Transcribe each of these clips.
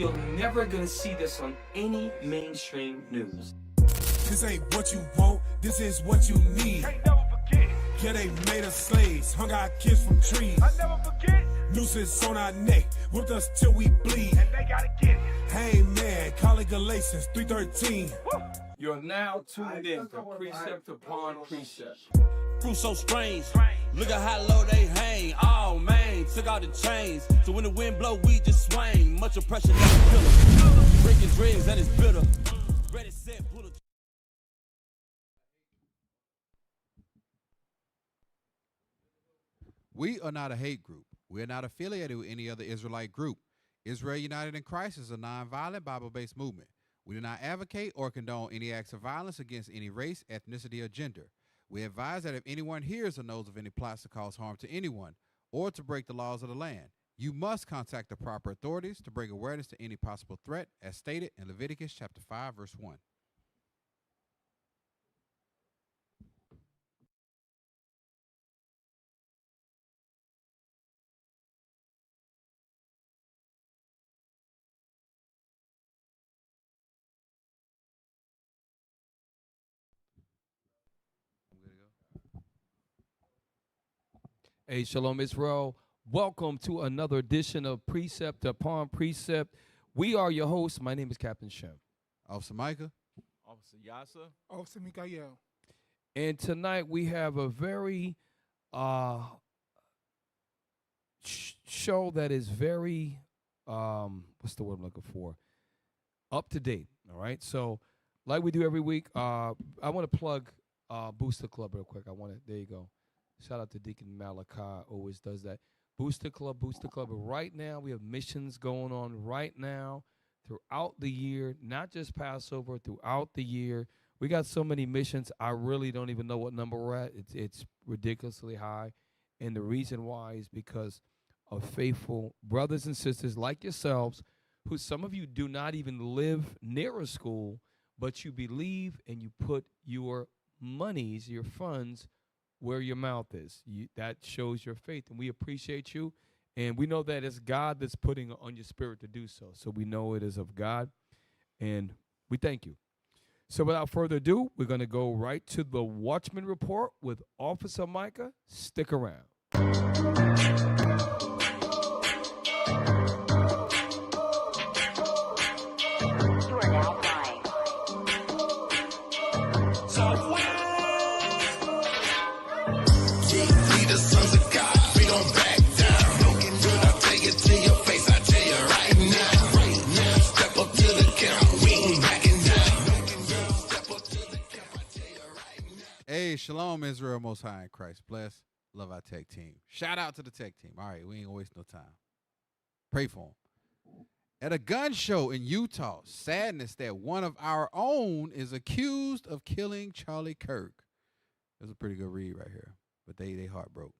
You're never gonna see this on any mainstream news. This ain't what you want, this is what you need. Can't never forget. Yeah, they made us slaves, hung our kids from trees. I never forget. Nooses on our neck, whipped us till we bleed. And they gotta get it. Hey man, call it Galatians 3:13. Woo. You're now tuned in to Precept Upon Precept. Crew so strange. Look at how low they hang. Oh man, took out the chains. So when the wind blow, we just swing. Much oppression, never killer. Breaking dreams and it's bitter. Ready, set, pull a We are not a hate group. We are not affiliated with any other Israelite group. Israel United in Christ is a nonviolent Bible-based movement. We do not advocate or condone any acts of violence against any race, ethnicity, or gender. We advise that if anyone hears or knows of any plots to cause harm to anyone or to break the laws of the land, you must contact the proper authorities to bring awareness to any possible threat as stated in Leviticus chapter 5, verse 1. Hey, Shalom Israel. Welcome to another edition of Precept Upon Precept. We are your hosts. My name is Captain Shem. Officer Micah. Officer Yasa. Officer Mikael. And tonight we have a very show that is very, what's the word I'm looking for? Up to date, all right? So like we do every week, I want to plug Booster Club real quick. There you go. Shout out to Deacon Malachi, always does that. Booster Club. Right now, we have missions going on right now throughout the year, not just Passover, throughout the year. We got so many missions, I really don't even know what number we're at. It's ridiculously high. And the reason why is because of faithful brothers and sisters like yourselves, who some of you do not even live near a school, but you believe and you put your monies, your funds, where your mouth is. That shows your faith, and we appreciate you. And we know that it's God that's putting on your spirit to do so. So we know it is of God, and we thank you. So without further ado, we're going to go right to the Watchman Report with Officer Micah. Stick around. You are now flying. The sons of God, we don't back down. Looking good, I'll take it to your face. I tell you right now. Right now, step up to the count. We ain't backing down. Looking good, step up to the count. I tell you right now. Hey, Shalom Israel, Most High in Christ. Bless. Love our tech team. Shout out to the tech team. All right, we ain't gonna waste no time. Pray for them. At a gun show in Utah, sadness that one of our own is accused of killing Charlie Kirk. That's a pretty good read right here. But they heart broke.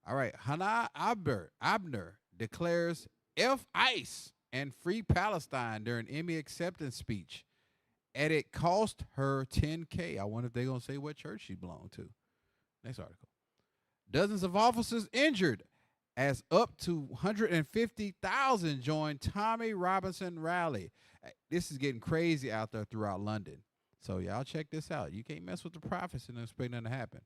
All right, Hannah Abner declares F ICE and free Palestine during Emmy acceptance speech. And it cost her $10K. I wonder if they're going to say what church she belonged to. Next article. Dozens of officers injured as up to 150,000 joined Tommy Robinson rally. This is getting crazy out there throughout London. So y'all check this out. You can't mess with the prophets and expect nothing to happen.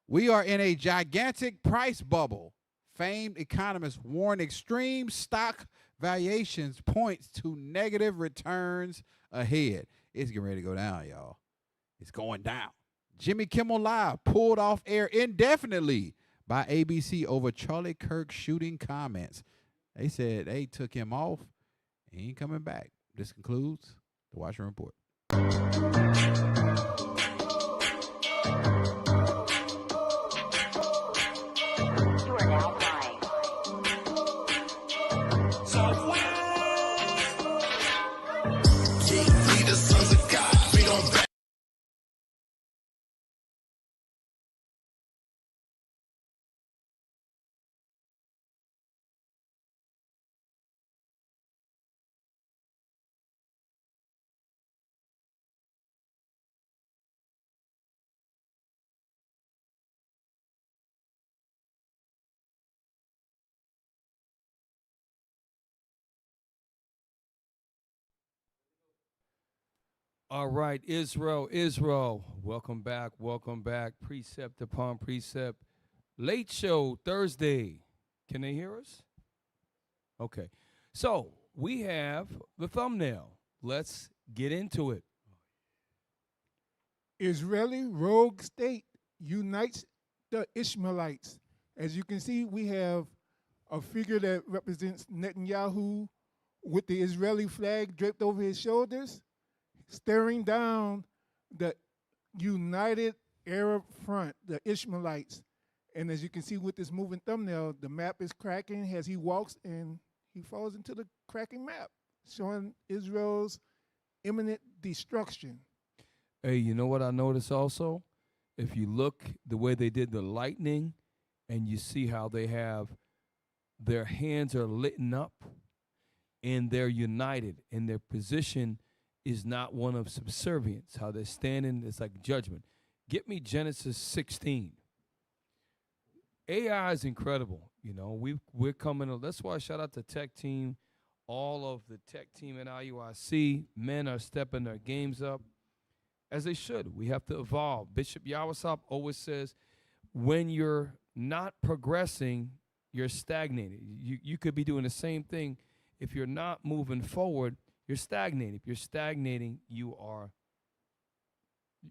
We are in a gigantic price bubble. Famed economists warn extreme stock valuations points to negative returns ahead. It's getting ready to go down, y'all. It's going down. Jimmy Kimmel Live pulled off air indefinitely by ABC over Charlie Kirk shooting comments. They said they took him off. He ain't coming back. This concludes the Watchman Report. All right, Israel. Welcome back. Precept upon precept. Late show Thursday. Can they hear us? Okay. So we have the thumbnail. Let's get into it. Israeli rogue state unites the Ishmaelites. As you can see, we have a figure that represents Netanyahu with the Israeli flag draped over his shoulders, staring down the United Arab Front, the Ishmaelites. And as you can see with this moving thumbnail, the map is cracking as he walks and he falls into the cracking map, showing Israel's imminent destruction. Hey, you know what I noticed also? If you look the way they did the lightning and you see how they have their hands are lit up and they're united and their position is not one of subservience. How they're standing, it's like judgment. Get me Genesis 16. AI is incredible. You know, we're coming. That's why I shout out the tech team, all of the tech team at IUIC. Men are stepping their games up, as they should. We have to evolve. Bishop Yawasop always says, when you're not progressing, you're stagnated. You could be doing the same thing. If you're not moving forward, you're stagnating. If you're stagnating, you're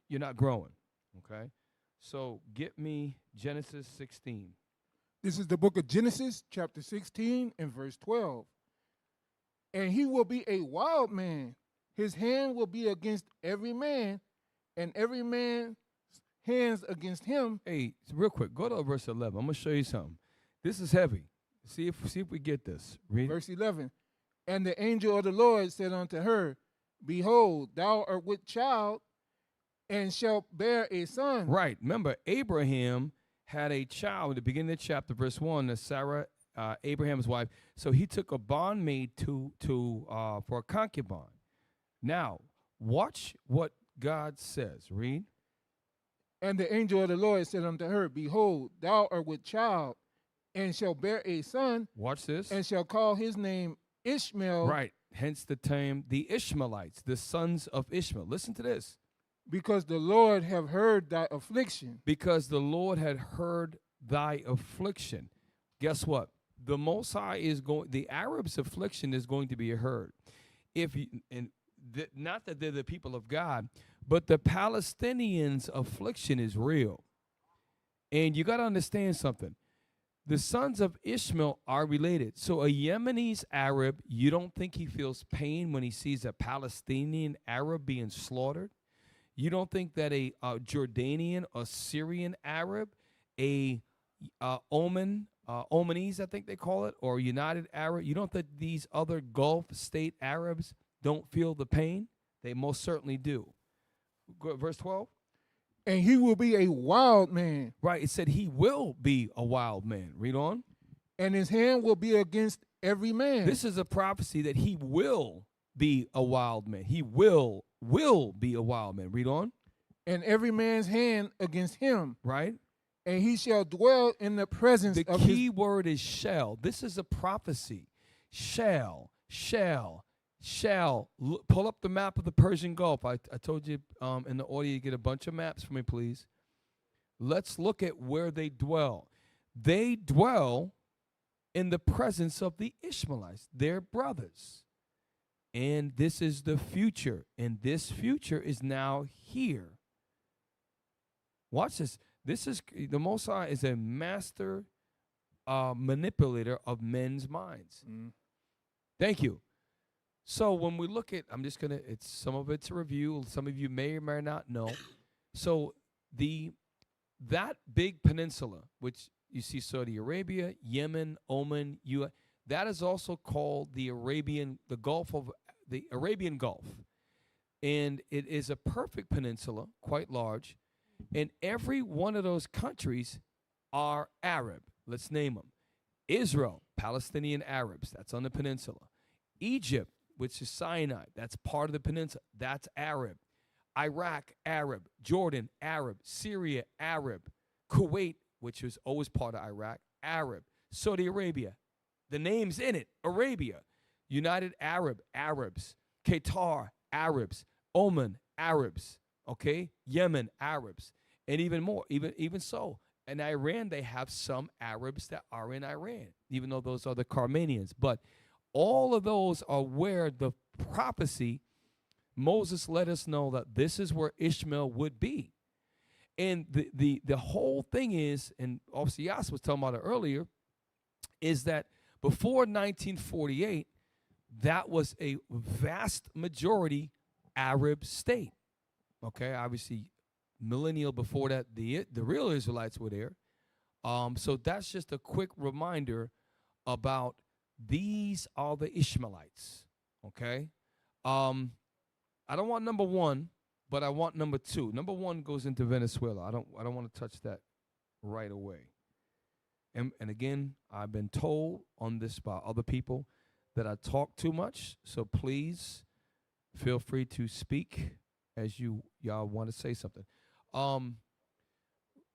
not growing. Okay? So get me Genesis 16. This is the book of Genesis, chapter 16 and verse 12. And he will be a wild man. His hand will be against every man, and every man's hands against him. Hey, real quick, go to verse 11. I'm going to show you something. This is heavy. See if we get this. Read Verse 11. And the angel of the Lord said unto her, Behold, thou art with child, and shalt bear a son. Right. Remember, Abraham had a child at the beginning of the chapter, verse 1, that Sarah, Abraham's wife. So he took a bondmaid for a concubine. Now, watch what God says. Read. And the angel of the Lord said unto her, Behold, thou art with child, and shalt bear a son. Watch this. And shall call his name Ishmael. Right. Hence the term, the Ishmaelites, the sons of Ishmael. Listen to this. Because the Lord have heard thy affliction. Because the Lord had heard thy affliction. Guess what? The Most High is going. The Arabs' affliction is going to be heard. Not that they're the people of God, but the Palestinians' affliction is real. And you got to understand something. The sons of Ishmael are related. So a Yemenis Arab, you don't think he feels pain when he sees a Palestinian Arab being slaughtered? You don't think that a Jordanian or Syrian Arab, a Omanese, I think they call it, or United Arab, you don't think these other Gulf state Arabs don't feel the pain? They most certainly do. Verse 12. And he will be a wild man. Right, it said he will be a wild man. Read on. And his hand will be against every man. This is a prophecy that he will be a wild man. He will be a wild man. Read on. And every man's hand against him. Right. And he shall dwell in the presence of The key word is shall. This is a prophecy. Shall. Pull up the map of the Persian Gulf. I told you in the audio, you get a bunch of maps for me, please. Let's look at where they dwell. They dwell in the presence of the Ishmaelites, their brothers. And this is the future. And this future is now here. Watch this. This is the Most High is a master manipulator of men's minds. Thank you. So when we look at, it's some of it's a review. Some of you may or may not know. So that big peninsula, which you see Saudi Arabia, Yemen, Oman, that is also called the Arabian Gulf. And it is a perfect peninsula, quite large. And every one of those countries are Arab. Let's name them. Israel, Palestinian Arabs, that's on the peninsula. Egypt, which is Sinai, that's part of the peninsula, that's Arab. Iraq, Arab. Jordan, Arab. Syria, Arab. Kuwait, which was always part of Iraq, Arab. Saudi Arabia, the name's in it, Arabia. United Arab, Arabs. Qatar, Arabs. Oman, Arabs, okay? Yemen, Arabs, and even more, even so. In Iran, they have some Arabs that are in Iran, even though those are the Carmanians. But all of those are where the prophecy, Moses let us know that this is where Ishmael would be. And the whole thing is, and obviously Yas was talking about it earlier, is that before 1948, that was a vast majority Arab state. Okay, obviously, millennial before that, the real Israelites were there. So that's just a quick reminder about these are the Ishmaelites. Okay, I don't want number one, but I want number two. Number one goes into Venezuela. I don't want to touch that right away. And again, I've been told on this by other people that I talk too much. So please feel free to speak as y'all want to say something.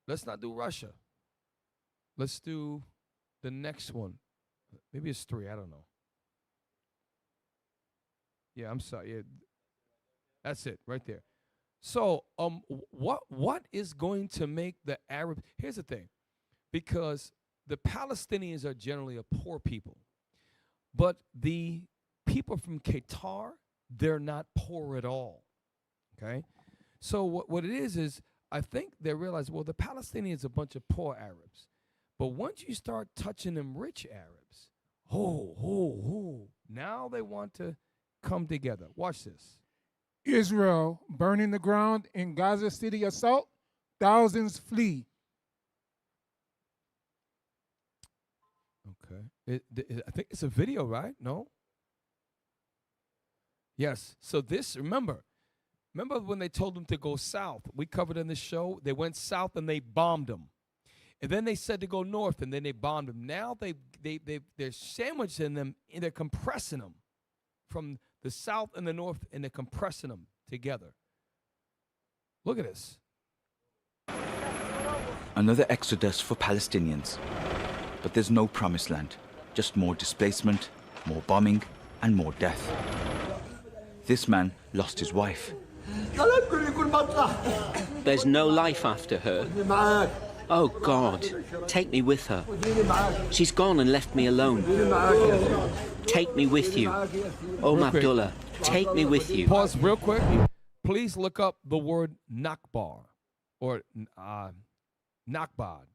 Let's not do Russia. Let's do the next one. Maybe it's 3. I don't know. Yeah, I'm sorry. Yeah, that's it right there. So, what is going to make the Arab? Here's the thing, because the Palestinians are generally a poor people, but the people from Qatar, they're not poor at all. Okay, so what it is I think they realize, well, the Palestinians are a bunch of poor Arabs, but once you start touching them rich Arabs, now they want to come together. Watch this. Israel burning the ground in Gaza City assault, thousands flee. Okay. I think it's a video, right? No? Yes. So this, remember when they told them to go south? We covered in the show. They went south and they bombed them. And then they said to go north and then they bombed them. Now they're sandwiching them and they're compressing them from the south and the north, and they're compressing them together. Look at this. Another exodus for Palestinians. But there's no promised land, just more displacement, more bombing, and more death. This man lost his wife. There's no life after her. Oh God, take me with her. She's gone and left me alone. Take me with you. Oh, Abdullah, take me with you. Pause real quick. Please look up the word Nakbar or Nakbad,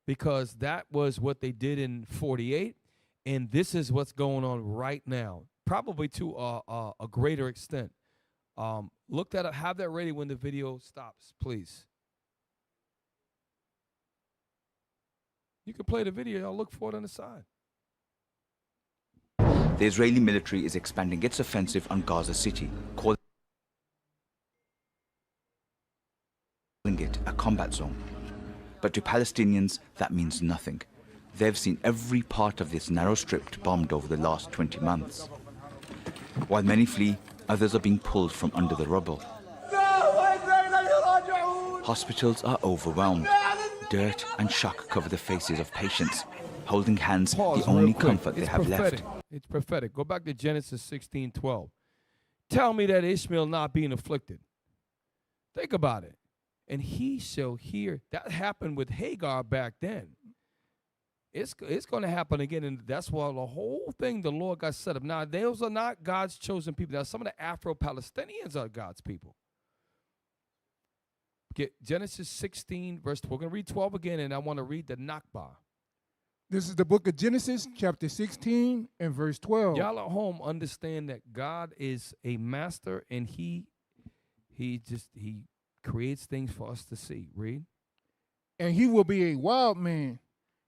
because that was what they did in 48, and this is what's going on right now, probably to a greater extent. Look that up. Have that ready when the video stops, please. You can play the video. I'll look for it on the side. The Israeli military is expanding its offensive on Gaza City, calling it a combat zone. But to Palestinians, that means nothing. They've seen every part of this narrow strip bombed over the last 20 months. While many flee, others are being pulled from under the rubble. Hospitals are overwhelmed. Dirt and shock cover the faces of patients, holding hands, Pause the only real quick. comfort they It's have prophetic. left. It's prophetic. Go back to Genesis 16:12. Tell me that Ishmael not being afflicted. Think about it. And he shall hear. That happened with Hagar back then. It's going to happen again, and that's why the whole thing the Lord got set up. Now, those are not God's chosen people. Now, some of the Afro-Palestinians are God's people. Get Genesis 16, verse 12. We're going to read 12 again, and I want to read the Nakba. This is the book of Genesis, chapter 16 and verse 12. Y'all at home understand that God is a master, and he creates things for us to see. Read. And he will be a wild man,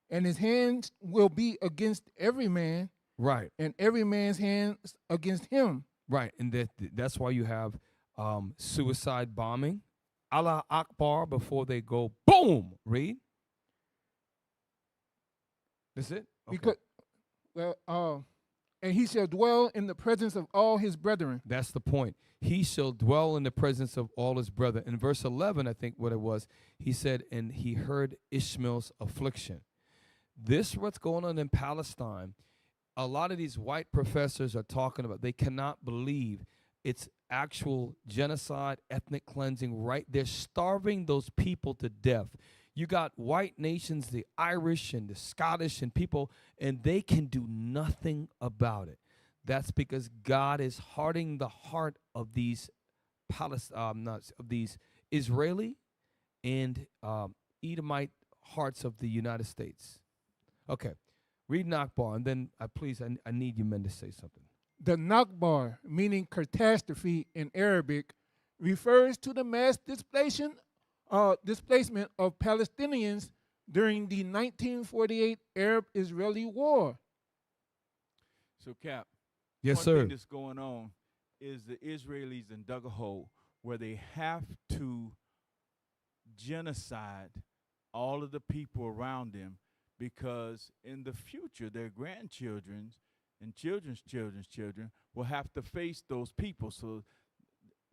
and his hands will be against every man, Right. and every man's hands against him. Right. And that's why you have suicide bombing. Allah Akbar before they go boom. Read. That's it? Okay. Because, and he shall dwell in the presence of all his brethren. That's the point. He shall dwell in the presence of all his brethren. In verse 11, I think what it was, he said, and he heard Ishmael's affliction. This, what's going on in Palestine, a lot of these white professors are talking about, they cannot believe It's actual genocide, ethnic cleansing, right? They're starving those people to death. You got white nations, the Irish and the Scottish and people, and they can do nothing about it. That's because God is hardening the heart of these these Israeli and Edomite hearts of the United States. Okay, read Nakbar, and then please, I need you men to say something. The Nakbar, meaning catastrophe in Arabic, refers to the mass displacement of Palestinians during the 1948 Arab-Israeli War. So, Cap, yes, one sir. thing that's going on is the Israelis and dug a hole where they have to genocide all of the people around them, because in the future their grandchildren and children's children's children will have to face those people. So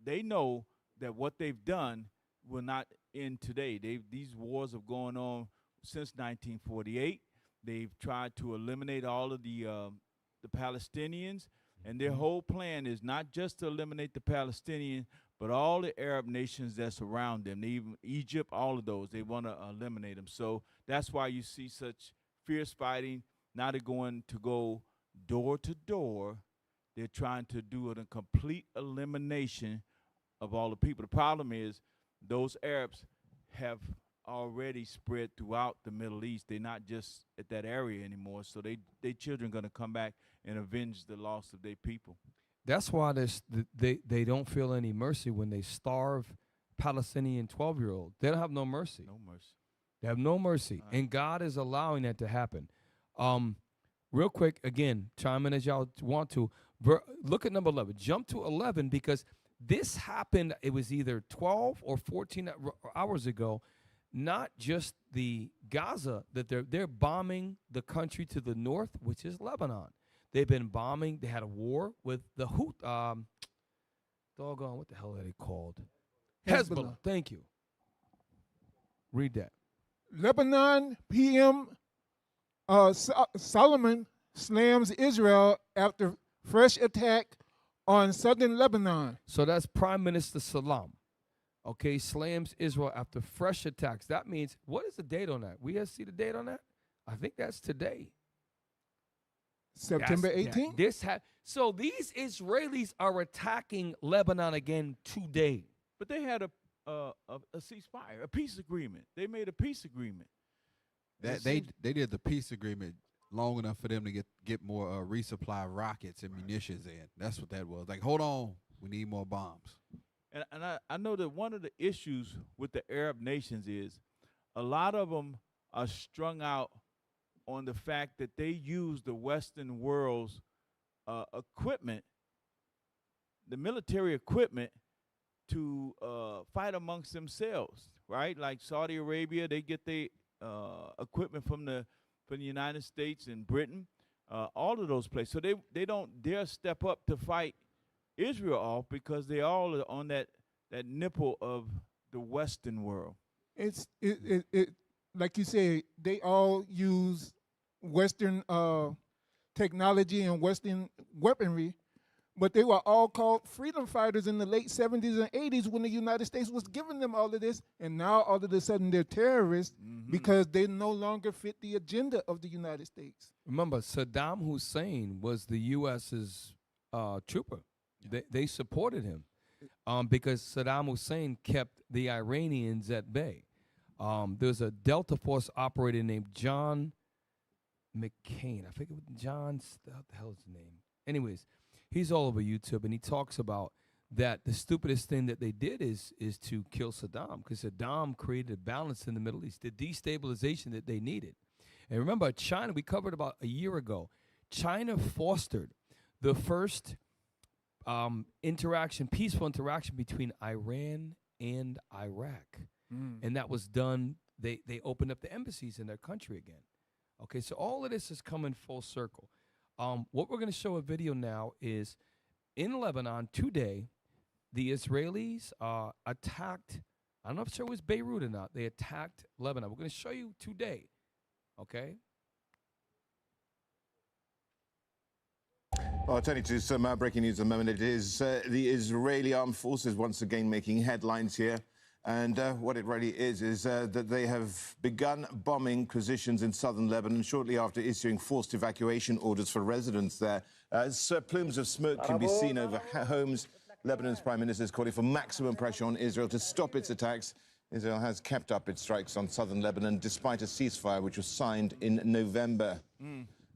they know that what they've done will not end today. These wars have gone on since 1948. They've tried to eliminate all of the Palestinians, and their whole plan is not just to eliminate the Palestinians, but all the Arab nations that's around them. Even Egypt, all of those, they want to eliminate them. So that's why you see such fierce fighting. Now they're going to go door to door. They're trying to do a complete elimination of all the people. The problem is those Arabs have already spread throughout the Middle East. They're not just at that area anymore. So their children going to come back and avenge the loss of their people. That's why they don't feel any mercy when they starve Palestinian 12-year-olds. They don't have no mercy. No mercy. They have no mercy. And God is allowing that to happen. Real quick, again, chime in as y'all want to. Look at number 11. Jump to 11 because this happened, it was either 12 or 14 hours ago. Not just the Gaza, that they're bombing the country to the north, which is Lebanon. They've been bombing. They had a war with the doggone, what the hell are they called? Hezbollah. Thank you. Read that. Lebanon PM Solomon slams Israel after fresh attack on southern Lebanon. So that's Prime Minister Salam. Okay, slams Israel after fresh attacks. That means, what is the date on that? We see the date on that? I think that's today. September 18th? So these Israelis are attacking Lebanon again today. But they had a ceasefire, a peace agreement. They made a peace agreement. That they did the peace agreement long enough for them to get more resupply rockets and munitions in. That's what that was. Like, hold on, we need more bombs. And I know that one of the issues with the Arab nations is a lot of them are strung out on the fact that they use the Western world's equipment, the military equipment, to fight amongst themselves, right? Like Saudi Arabia, they get their equipment from the United States and Britain, all of those places. So they don't dare step up to fight Israel off because they all are on that nipple of the Western world. It's like you say, they all use Western technology and Western weaponry, but they were all called freedom fighters in the late 70s and 80s when the United States was giving them all of this, and now all of a sudden they're terrorists because they no longer fit the agenda of the United States. Remember, Saddam Hussein was the U.S.'s trooper. They supported him because Saddam Hussein kept the Iranians at bay. There's a Delta Force operator named John McCain. I forget what what the hell is his name? Anyways, he's all over YouTube, and he talks about that the stupidest thing that they did is to kill Saddam, because Saddam created a balance in the Middle East, the destabilization that they needed. And remember, China, we covered about a year ago, China fostered the first peaceful interaction between Iran and Iraq. And that was done, they opened up the embassies in their country again. Okay, so all of this is coming full circle. What we're going to show a video now is in Lebanon today, the Israelis attacked, I'm not sure it was Beirut or not, they attacked Lebanon. We're going to show you today, okay? Well, turning to some breaking news at the moment, it is the Israeli armed forces once again making headlines here. And what it really is that they have begun bombing positions in southern Lebanon shortly after issuing forced evacuation orders for residents there. As plumes of smoke can be seen over homes, Lebanon's prime minister is calling for maximum pressure on Israel to stop its attacks. Israel has kept up its strikes on southern Lebanon despite a ceasefire which was signed in November.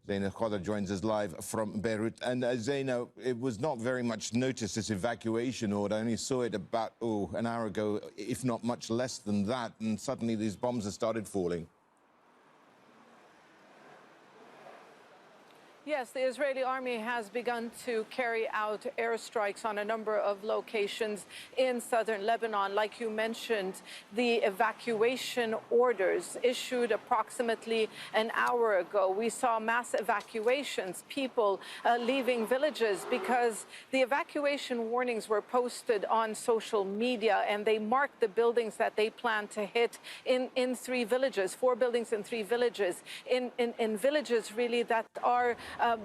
Zaina Khoda joins us live from Beirut. And Zaina, it was not very much noticed, this evacuation order. I only saw it about, an hour ago, if not much less than that. And suddenly these bombs have started falling. Yes, the Israeli army has begun to carry out airstrikes on a number of locations in southern Lebanon. Like you mentioned, the evacuation orders issued approximately an hour ago. We saw mass evacuations, people leaving villages because the evacuation warnings were posted on social media, and they marked the buildings that they plan to hit in 3 villages, 4 buildings in 3 villages, in villages really that are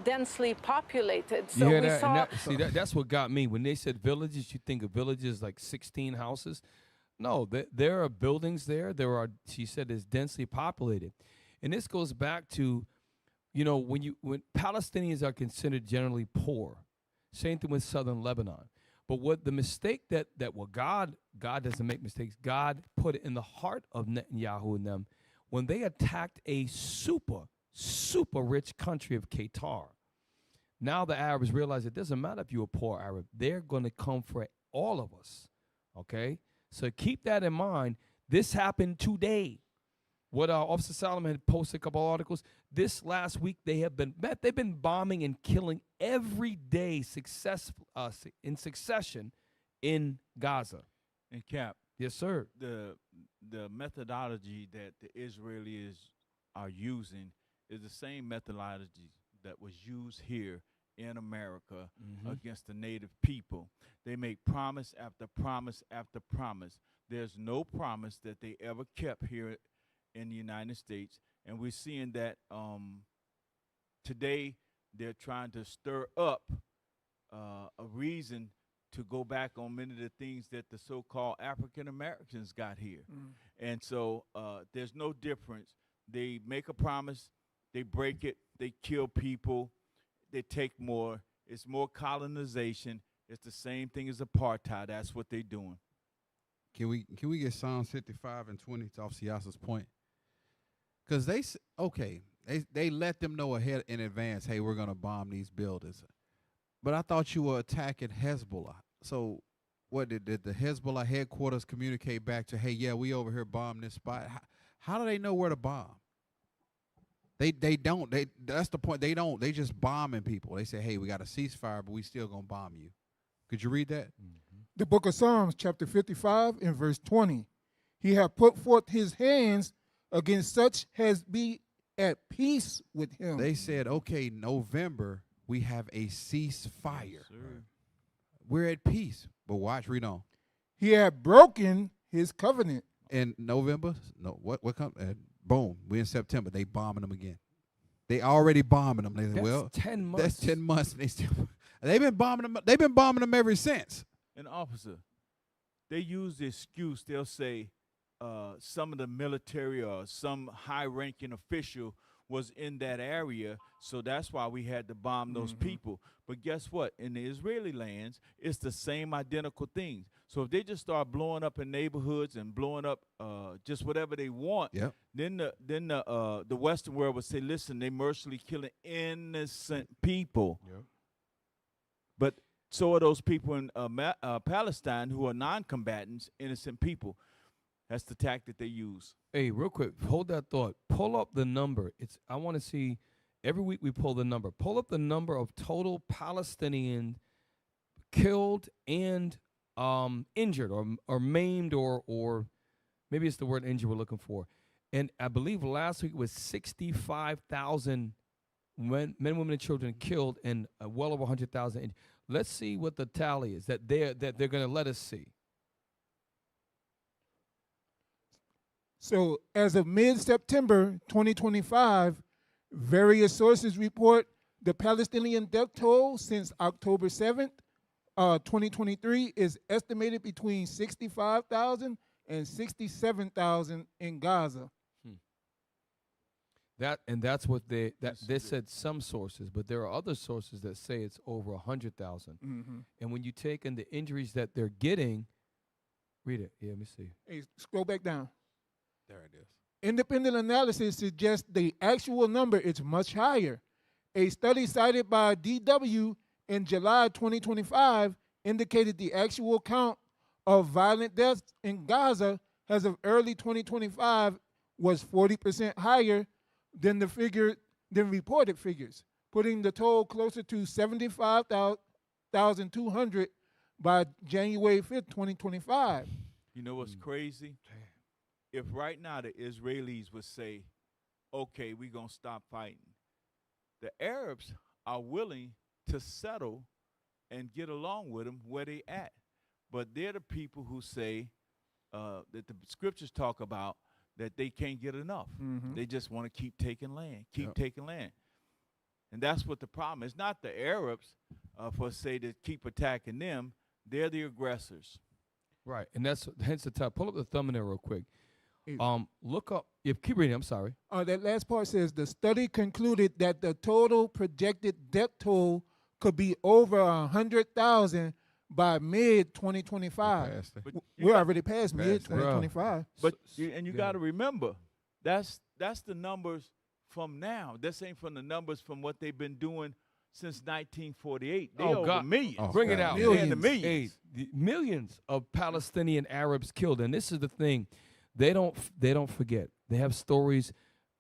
densely populated. So yeah, we saw. That's what got me. When they said villages, you think of villages like 16 houses. No, there are buildings there. She said, it's densely populated, and this goes back to, when Palestinians are considered generally poor. Same thing with southern Lebanon. But what the mistake that God doesn't make mistakes. God put it in the heart of Netanyahu and them when they attacked a super rich country of Qatar. Now the Arabs realize it doesn't matter if you're a poor Arab. They're going to come for all of us, okay? So keep that in mind. This happened today. What Officer Solomon had posted a couple articles. This last week they've been bombing and killing every day in succession in Gaza. And Cap. Yes, sir. The methodology that the Israelis are using is the same methodology that was used here in America against the native people. They make promise after promise after promise. There's no promise that they ever kept here in the United States. And we're seeing that today they're trying to stir up a reason to go back on many of the things that the so-called African Americans got here. And so there's no difference. They make a promise, they break it, they kill people, they take more. It's more colonization. It's the same thing as apartheid. That's what they're doing. Can we get Psalms 55 and 20 to Officer Yasser's point? Because they let them know ahead in advance, hey, we're going to bomb these buildings. But I thought you were attacking Hezbollah. So what did the Hezbollah headquarters communicate back to, hey, yeah, we over here bomb this spot? How do they know where to bomb? They don't. That's the point. They don't. They just bombing people. They say, hey, we got a ceasefire, but we still going to bomb you. Could you read that? The book of Psalms, chapter 55 and verse 20. He hath put forth his hands against such as be at peace with him. They said, okay, November, we have a ceasefire. Yes, we're at peace. But watch, read on. He had broken his covenant. In November, what come? Boom, we're in September. They bombing them again. They already bombing them. They said, well, 10 months. That's 10 months. And they've been bombing them. They've been bombing them ever since. An officer, they use the excuse. They'll say some of the military or some high-ranking official was in that area, so that's why we had to bomb those people. But guess what? In the Israeli lands, it's the same identical things. So if they just start blowing up in neighborhoods and blowing up just whatever they want, then the Western world would say, listen, they mercilessly killing innocent people. But so are those people in Palestine who are non-combatants, innocent people. That's the tactic they use. Hey, real quick, hold that thought. Pull up the number. I want to see, every week we pull the number. Pull up the number of total Palestinian killed and injured or maimed or maybe it's the word injured we're looking for. And I believe last week was 65,000 men, women, and children killed and well over 100,000 injured. Let's see what the tally is that they're going to let us see. So as of mid-September 2025, various sources report The Palestinian death toll since October 7th, 2023 is estimated between 65,000 and 67,000 in Gaza. That's what they said some sources, but there are other sources that say it's over 100,000. And when you take in the injuries that they're getting, read it. Yeah, let me see. Hey, scroll back down. There it is. Independent analysis suggests the actual number is much higher. A study cited by DW in July 2025 indicated the actual count of violent deaths in Gaza as of early 2025 was 40% higher than reported figures, putting the toll closer to 75,200 by January 5th, 2025. You know what's crazy? If right now the Israelis would say, okay, we're going to stop fighting, the Arabs are willing to settle and get along with them where they at. But they're the people who say that the scriptures talk about that they can't get enough. They just want to keep taking land, taking land. And that's what the problem is. Not the Arabs, for say to keep attacking them. They're the aggressors. Right, and that's hence the top. Pull up the thumbnail real quick. Look up. Keep reading. I'm sorry. That last part says the study concluded that the total projected death toll could be over 100,000 by mid 2025. We're already past mid 2025. But you got to remember, that's the numbers from now. This ain't from the numbers from what they've been doing since 1948. They over millions. Bring it out. Millions. Millions of Palestinian Arabs killed. And this is the thing. They don't forget. They have stories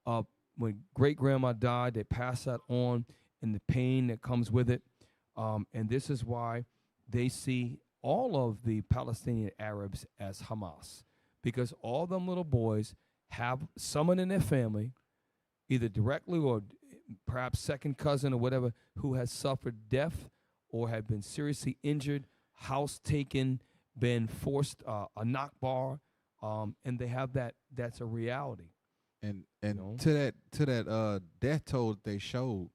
of when great-grandma died, they pass that on and the pain that comes with it. And this is why they see all of the Palestinian Arabs as Hamas, because all them little boys have someone in their family, either directly or perhaps second cousin or whatever, who has suffered death or have been seriously injured, house taken, been forced a Nakba, and they have that. That's a reality. And to that death toll they showed,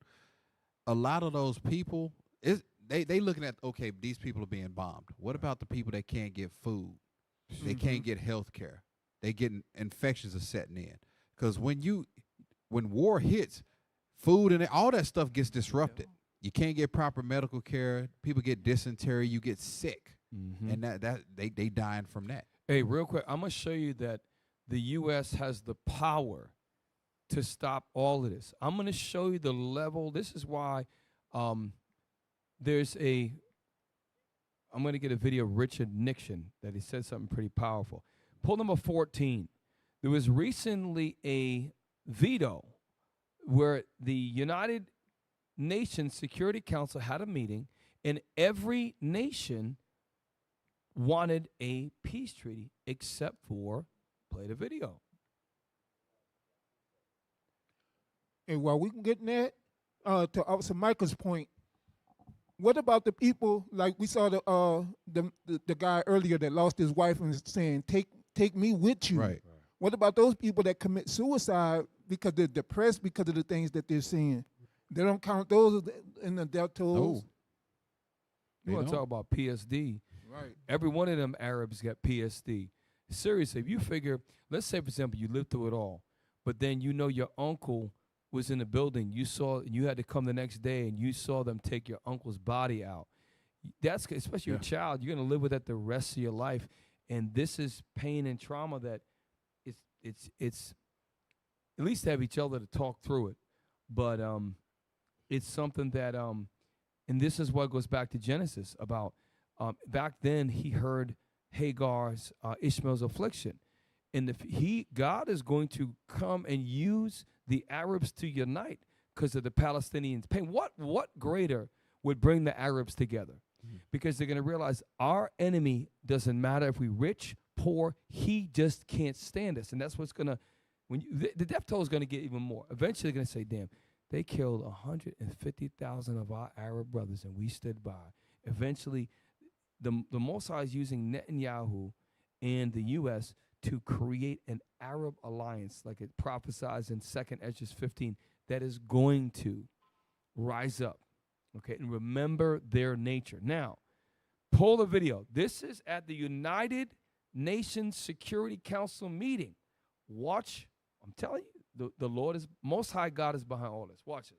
a lot of those people they looking at, okay, these people are being bombed. What about the people that can't get food? They can't get health care. They getting infections are setting in. Because when war hits, food and all that stuff gets disrupted. You can't get proper medical care. People get dysentery. You get sick, and that they dying from that. Hey, real quick, I'm gonna show you that the U.S. has the power to stop all of this. I'm gonna show you the level. This is why I'm gonna get a video of Richard Nixon that he said something pretty powerful. Pull number 14. There was recently a veto where the United Nations Security Council had a meeting, and every nation wanted a peace treaty except for play the video. And while we can get that, to Officer Michael's point, what about the people, like we saw the guy earlier that lost his wife and was saying, take me with you. Right. What about those people that commit suicide because they're depressed because of the things that they're seeing? They don't count those in the death tolls. You want to talk about PSD? Right. Every one of them Arabs got PSD. Seriously, if you figure, let's say, for example, you lived through it all, but then you know your uncle was in the building. You had to come the next day, and you saw them take your uncle's body out. That's, especially your child, you're going to live with that the rest of your life. And this is pain and trauma that it's at least have each other to talk through it. But it's something that, and this is what goes back to Genesis about, back then he heard Hagar's, Ishmael's affliction. And God is going to come and use the Arabs to unite because of the Palestinians' pain. What greater would bring the Arabs together? Because they're going to realize our enemy doesn't matter if we're rich, poor, he just can't stand us. And that's what's going to, the death toll is going to get even more. Eventually they're going to say, damn, they killed 150,000 of our Arab brothers and we stood by. Eventually, the Mossad is using Netanyahu and the U.S. to create an Arab alliance, like it prophesies in 2 Ezra 15, that is going to rise up, okay, and remember their nature. Now, pull the video. This is at the United Nations Security Council meeting. Watch. I'm telling you, the Lord is, Most High God is behind all this. Watch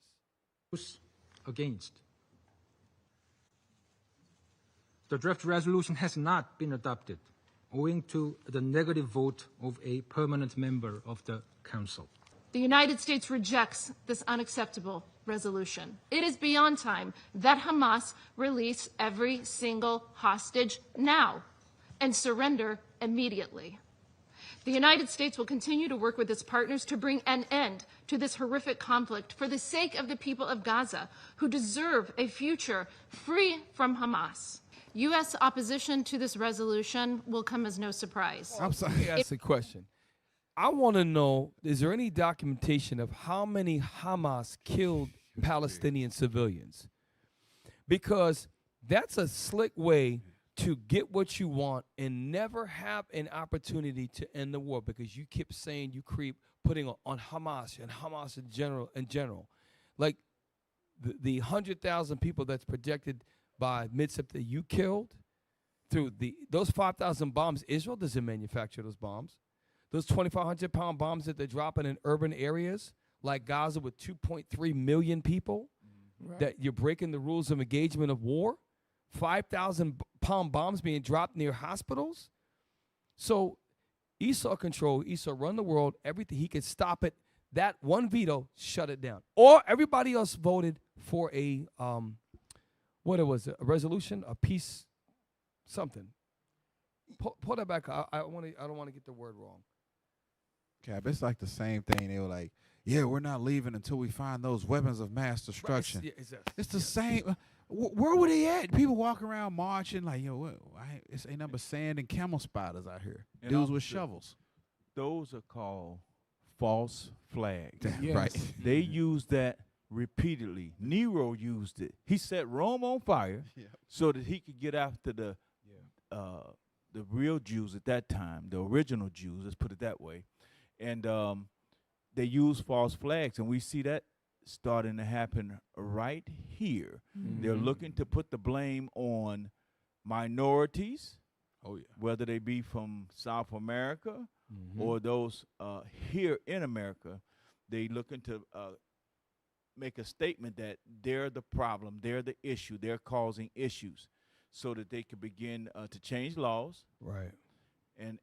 this. Against. The draft resolution has not been adopted, owing to the negative vote of a permanent member of the Council. The United States rejects this unacceptable resolution. It is beyond time that Hamas release every single hostage now and surrender immediately. The United States will continue to work with its partners to bring an end to this horrific conflict for the sake of the people of Gaza, who deserve a future free from Hamas. U.S. opposition to this resolution will come as no surprise. I'm sorry. Let me ask a question. I want to know, is there any documentation of how many Hamas killed Palestinian civilians? Because that's a slick way to get what you want and never have an opportunity to end the war, because you keep saying you creep putting on Hamas and Hamas in general. Like the 100,000 people that's projected by mid-September you killed through those 5,000 bombs. Israel doesn't manufacture those bombs. Those 2,500-pound bombs that they're dropping in urban areas like Gaza with 2.3 million people, that you're breaking the rules of engagement of war. 5,000-pound bombs being dropped near hospitals. So Esau run the world, everything. He could stop it. That one veto shut it down. Or everybody else voted for a what it was, a resolution, a peace, something. Pull that back. I don't want to get the word wrong. Cap, it's like the same thing. They were like, yeah, we're not leaving until we find those weapons of mass destruction. Right. It's the same. Where were they at? People walking around marching like, yo, it's ain't nothing but sand and camel spiders out here. And Dudes with shovels. Those are called false flags. Yes. Right. They use that repeatedly. Nero used it. He set Rome on fire so that he could get after the real Jews at that time, the original Jews, let's put it that way. And they use false flags, and we see that starting to happen right here. They're looking to put the blame on minorities, whether they be from South America or those here in America. They looking to make a statement that they're the problem, they're the issue, they're causing issues, so that they can begin to change laws, right, and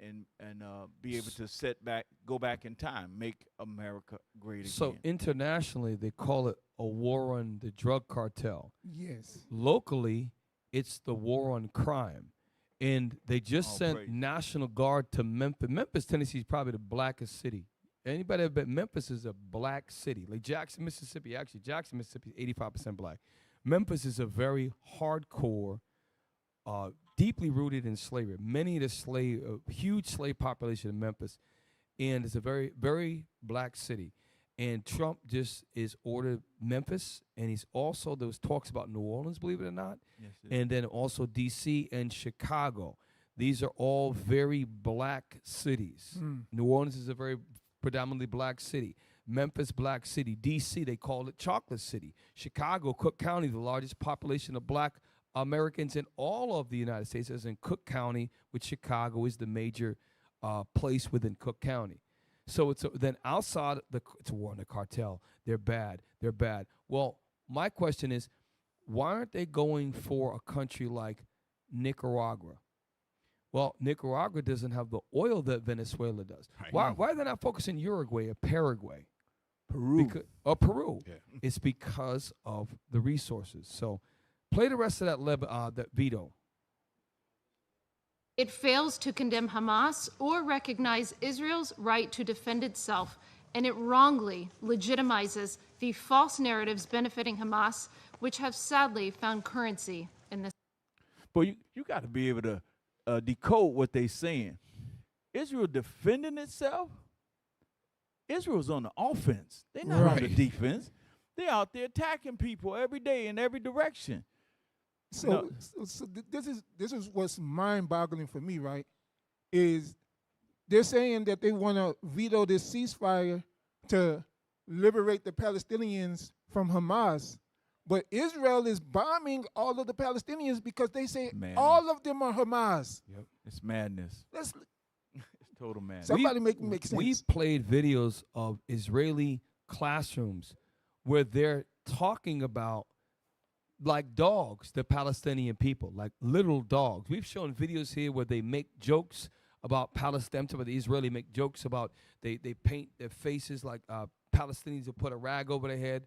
be able to go back in time, make America great again. So internationally, they call it a war on the drug cartel. Yes. Locally, it's the war on crime. And they just sent National Guard to Memphis. Memphis, Tennessee is probably the blackest city. Anybody ever been? Memphis is a black city. Like Jackson, Mississippi, actually, Jackson, Mississippi is 85% black. Memphis is a very hardcore, deeply rooted in slavery. Many of the huge slave population in Memphis. And it's a very, very black city. And Trump just is ordered Memphis, and he's also, there was talks about New Orleans, believe it or not, and then also D.C. and Chicago. These are all very black cities. New Orleans is a very predominantly black city. Memphis, black city. D.C., they call it Chocolate City. Chicago, Cook County, the largest population of black Americans in all of the United States, as in Cook County, which Chicago is the major place within Cook County. So then outside, it's a war on the cartel. They're bad. They're bad. Well, my question is, why aren't they going for a country like Nicaragua? Well, Nicaragua doesn't have the oil that Venezuela does. Why are they not focusing Uruguay or Paraguay? Peru. Peru. Yeah. It's because of the resources. So play the rest of that veto. It fails to condemn Hamas or recognize Israel's right to defend itself, and it wrongly legitimizes the false narratives benefiting Hamas, which have sadly found currency in this. But you got to be able to decode what they're saying. Israel defending itself? Israel's on the offense. They're not on the defense. They're out there attacking people every day in every direction. So this is what's mind-boggling for me, right? Is they're saying that they want to veto this ceasefire to liberate the Palestinians from Hamas, But Israel is bombing all of the Palestinians because they say Madness. all of them are Hamas. Yep. It's madness. Let's It's total madness. somebody make sense. We've played videos of Israeli classrooms where they're talking about like dogs, the Palestinian people, like little dogs. We've shown videos here where they make jokes about Palestine, but the Israeli make jokes about they paint their faces like Palestinians will put a rag over their head.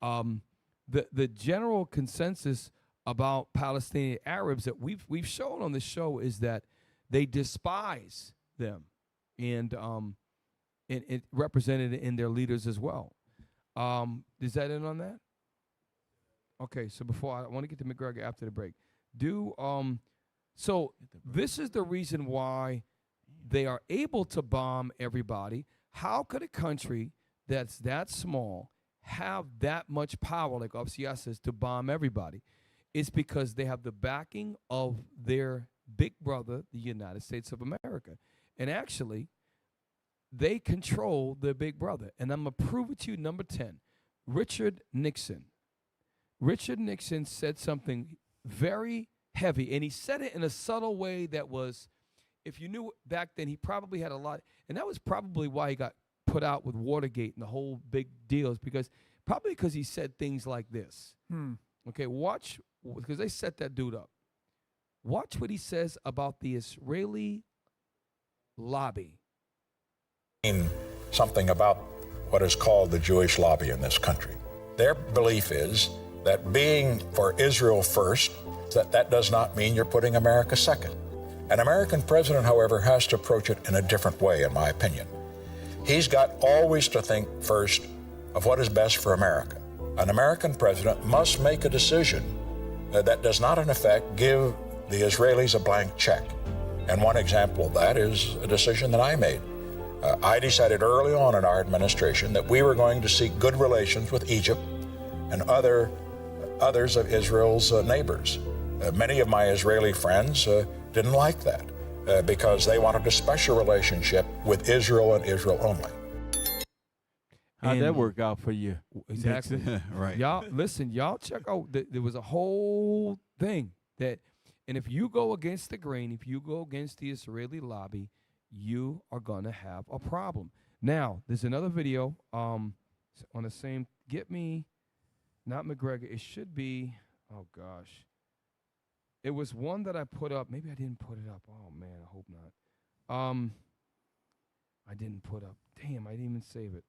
The general consensus about Palestinian Arabs that we've shown on the show is that they despise them, and it represented in their leaders as well. Is that in on that? Okay, so before I want to get to McGregor after the break. So this is the reason why they are able to bomb everybody. How could a country that's that small have that much power, like Officer says, to bomb everybody? It's because they have the backing of their big brother, the United States of America. And actually, they control their big brother. And I'm going to prove it to you, number 10, Richard Nixon. Richard Nixon said something very heavy, and he said it in a subtle way that was, if you knew back then, he probably had a lot, and that was probably why he got put out with Watergate and the whole big deals, because he said things like this. Okay, watch, because they set that dude up. Watch what he says about the Israeli lobby. Something about what is called the Jewish lobby in this country. Their belief is that being for Israel first, that does not mean you're putting America second. An American president, however, has to approach it in a different way, in my opinion. He's got always to think first of what is best for America. An American president must make a decision that does not, in effect, give the Israelis a blank check. And one example of that is a decision that I made. I decided early on in our administration that we were going to seek good relations with Egypt and others of Israel's neighbors. Many of my Israeli friends didn't like that because they wanted a special relationship with Israel and Israel only. How'd that work out for you? Exactly. Right. Y'all, listen, y'all check out, there was a whole thing that, and if you go against the grain, if you go against the Israeli lobby, you are going to have a problem. Now, there's another video on the same, get me, not McGregor, it should be, oh gosh. It was one that I put up. Maybe I didn't put it up. Oh man, I hope not. I didn't put up. Damn, I didn't even save it.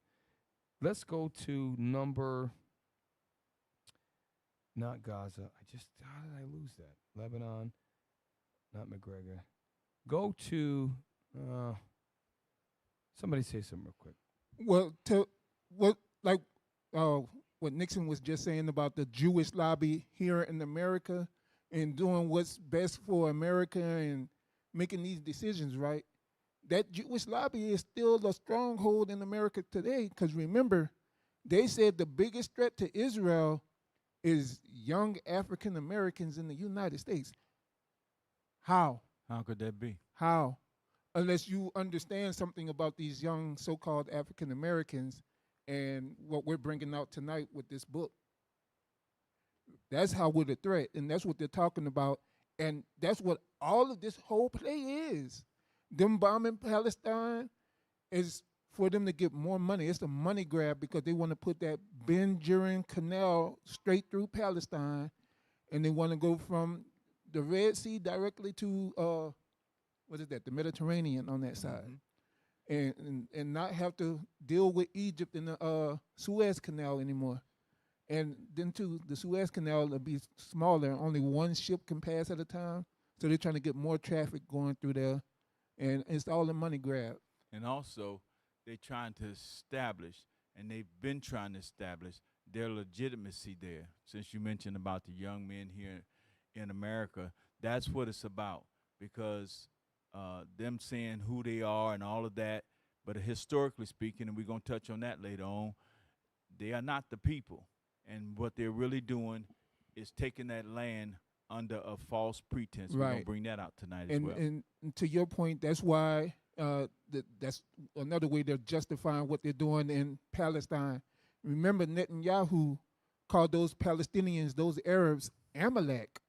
Let's go to number, not Gaza. How did I lose that? Lebanon, not McGregor. Go to, somebody say something real quick. Well, what Nixon was just saying about the Jewish lobby here in America and doing what's best for America and making these decisions, right? That Jewish lobby is still a stronghold in America today, because remember, they said the biggest threat to Israel is young African Americans in the United States. How? How could that be? How? Unless you understand something about these young so-called African Americans and what we're bringing out tonight with this book. That's how we're the threat, and that's what they're talking about, and that's what all of this whole play is. Them bombing Palestine is for them to get more money. It's a money grab because they want to put that Ben Gurion Canal straight through Palestine, and they want to go from the Red Sea directly to the Mediterranean on that side, and not have to deal with Egypt and the Suez Canal anymore. And then too, the Suez Canal will be smaller. Only one ship can pass at a time, so they're trying to get more traffic going through there, and it's all a money grab. And also, they're trying to establish, and they've been trying to establish their legitimacy there. Since you mentioned about the young men here in America, that's what it's about, because them saying who they are and all of that, but historically speaking, and we're going to touch on that later on, they are not the people. And what they're really doing is taking that land under a false pretense. Right. We're going to bring that out tonight as well. And to your point, that's why that's another way they're justifying what they're doing in Palestine. Remember, Netanyahu called those Palestinians, those Arabs, Amalek.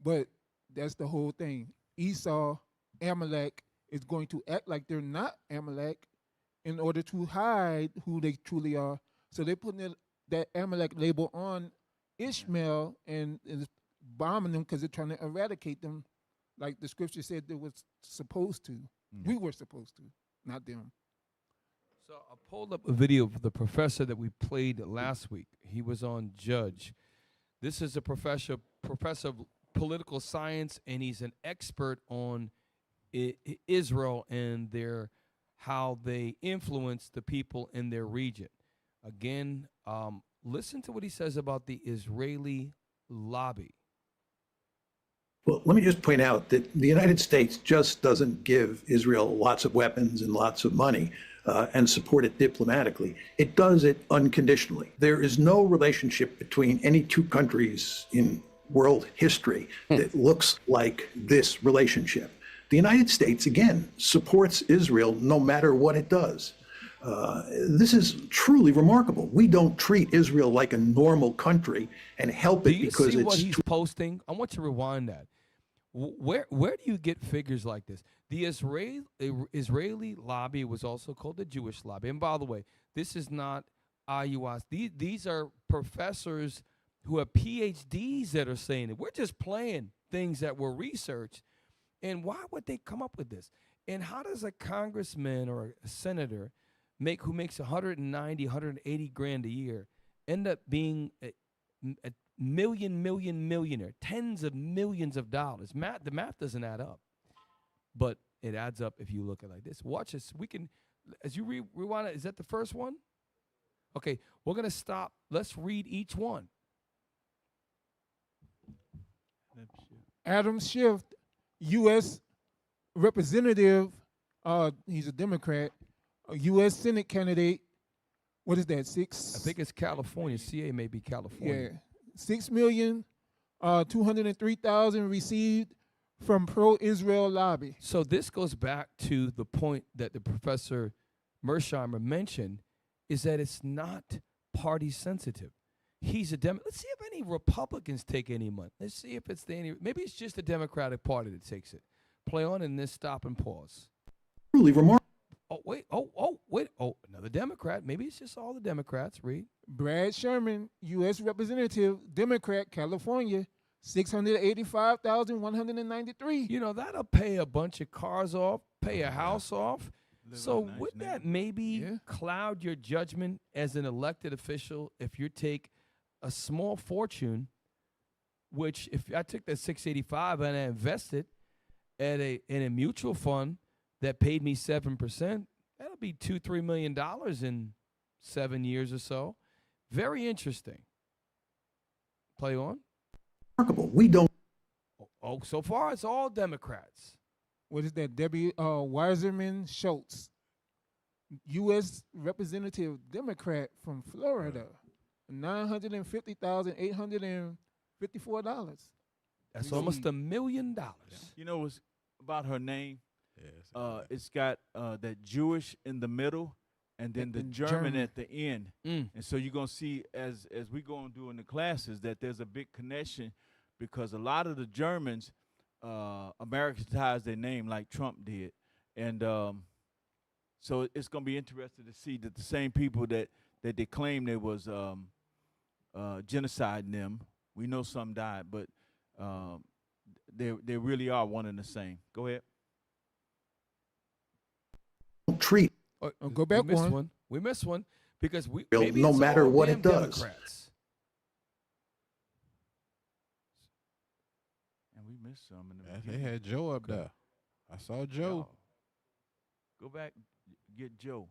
But that's the whole thing. Esau, Amalek, is going to act like they're not Amalek in order to hide who they truly are. So they're putting that Amalek label on Ishmael and is bombing them because they're trying to eradicate them, like the scripture said they was supposed to. We were supposed to, not them. So I pulled up a video of the professor that we played last week. He was on Judge. This is a professor of political science, and he's an expert on Israel and how they influence the people in their region. Again, listen to what he says about the Israeli lobby. Well, let me just point out that the United States just doesn't give Israel lots of weapons and lots of money and support it diplomatically. It does it unconditionally. There is no relationship between any two countries in world history that looks like this relationship. The United States, again, supports Israel no matter what it does. This is truly remarkable. We don't treat Israel like a normal country and help it because it's... Do you see what he's posting? I want you to rewind that. Where do you get figures like this? The Israeli lobby was also called the Jewish lobby. And by the way, this is not IUIC. These are professors who have PhDs that are saying it. We're just playing things that were researched. And why would they come up with this? And how does a congressman or a senator who makes 190, 180 grand a year end up being a millionaire, tens of millions of dollars? The math doesn't add up, but it adds up if you look at it like this. Watch this. We can, as you rewind it, is that the first one? Okay, we're going to stop. Let's read each one. Adam Schiff, U.S. representative, he's a Democrat, a U.S. Senate candidate. What is that, six? I think it's California. CA may be California. Yeah, 6,203,000 received from pro-Israel lobby. So this goes back to the point that the Professor Mersheimer mentioned, is that it's not party sensitive. He's a Democrat. Let's see if any Republicans take any money. Let's see if it's maybe it's just the Democratic Party that takes it. Play on and then stop and pause. Truly remarkable. Oh, wait. Oh, another Democrat. Maybe it's just all the Democrats. Read. Brad Sherman, U.S. representative, Democrat, California, 685,193. You know, that'll pay a bunch of cars off, pay a house off. So would that maybe cloud your judgment as an elected official if you take a small fortune, which if I took that 685 and I invested in a mutual fund that paid me 7%, that'll be $2-3 million in 7 years or so. Very interesting. Play on. Remarkable. We don't. Oh, so far it's all Democrats. What is that? Debbie Weiserman Schultz, U.S. representative, Democrat from Florida, $950,854. That's almost $1 million. You know what's about her name? It's got that Jewish in the middle, and then the German at the end. And so you're gonna see as we go on doing the classes that there's a big connection, because a lot of the Germans Americanized their name like Trump did, and so it's gonna be interesting to see that the same people that they claim there was genocide in them. We know some died, but they really are one and the same. Go ahead. Treat. Go back one. We missed one because no matter what it does. Democrats. And we missed some in the They had Joe up there. I saw Joe. Go back, get Joe.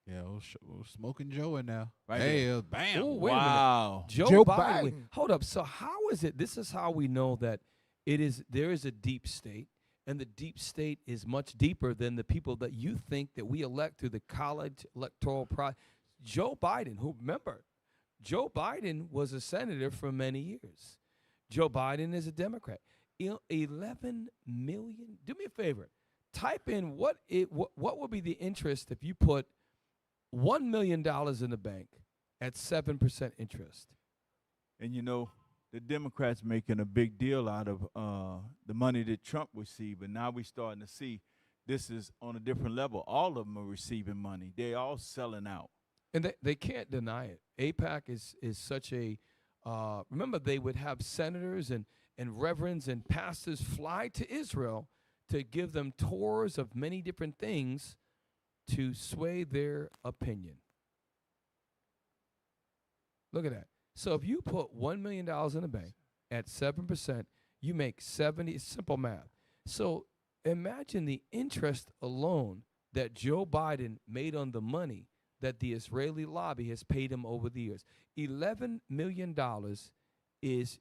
Yeah, we're smoking Joe in now. Right hey, there. Bam. Ooh, wait Wow. a minute. Joe Biden. Hold up. So how is it? This is how we know that there is a deep state, and the deep state is much deeper than the people that you think that we elect through the college electoral process. Joe Biden, who, remember, Joe Biden was a senator for many years. Joe Biden is a Democrat. 11 million. Do me a favor. Type in what would be the interest if you put $1 million in the bank at 7% interest. And you know, the Democrats making a big deal out of the money that Trump received, but now we're starting to see this is on a different level. All of them are receiving money. They all selling out. And they can't deny it. AIPAC is such a, remember they would have senators and reverends and pastors fly to Israel to give them tours of many different things to sway their opinion. Look at that. So if you put $1 million in the bank at 7%, you make 70, simple math. So imagine the interest alone that Joe Biden made on the money that the Israeli lobby has paid him over the years. $11 million is,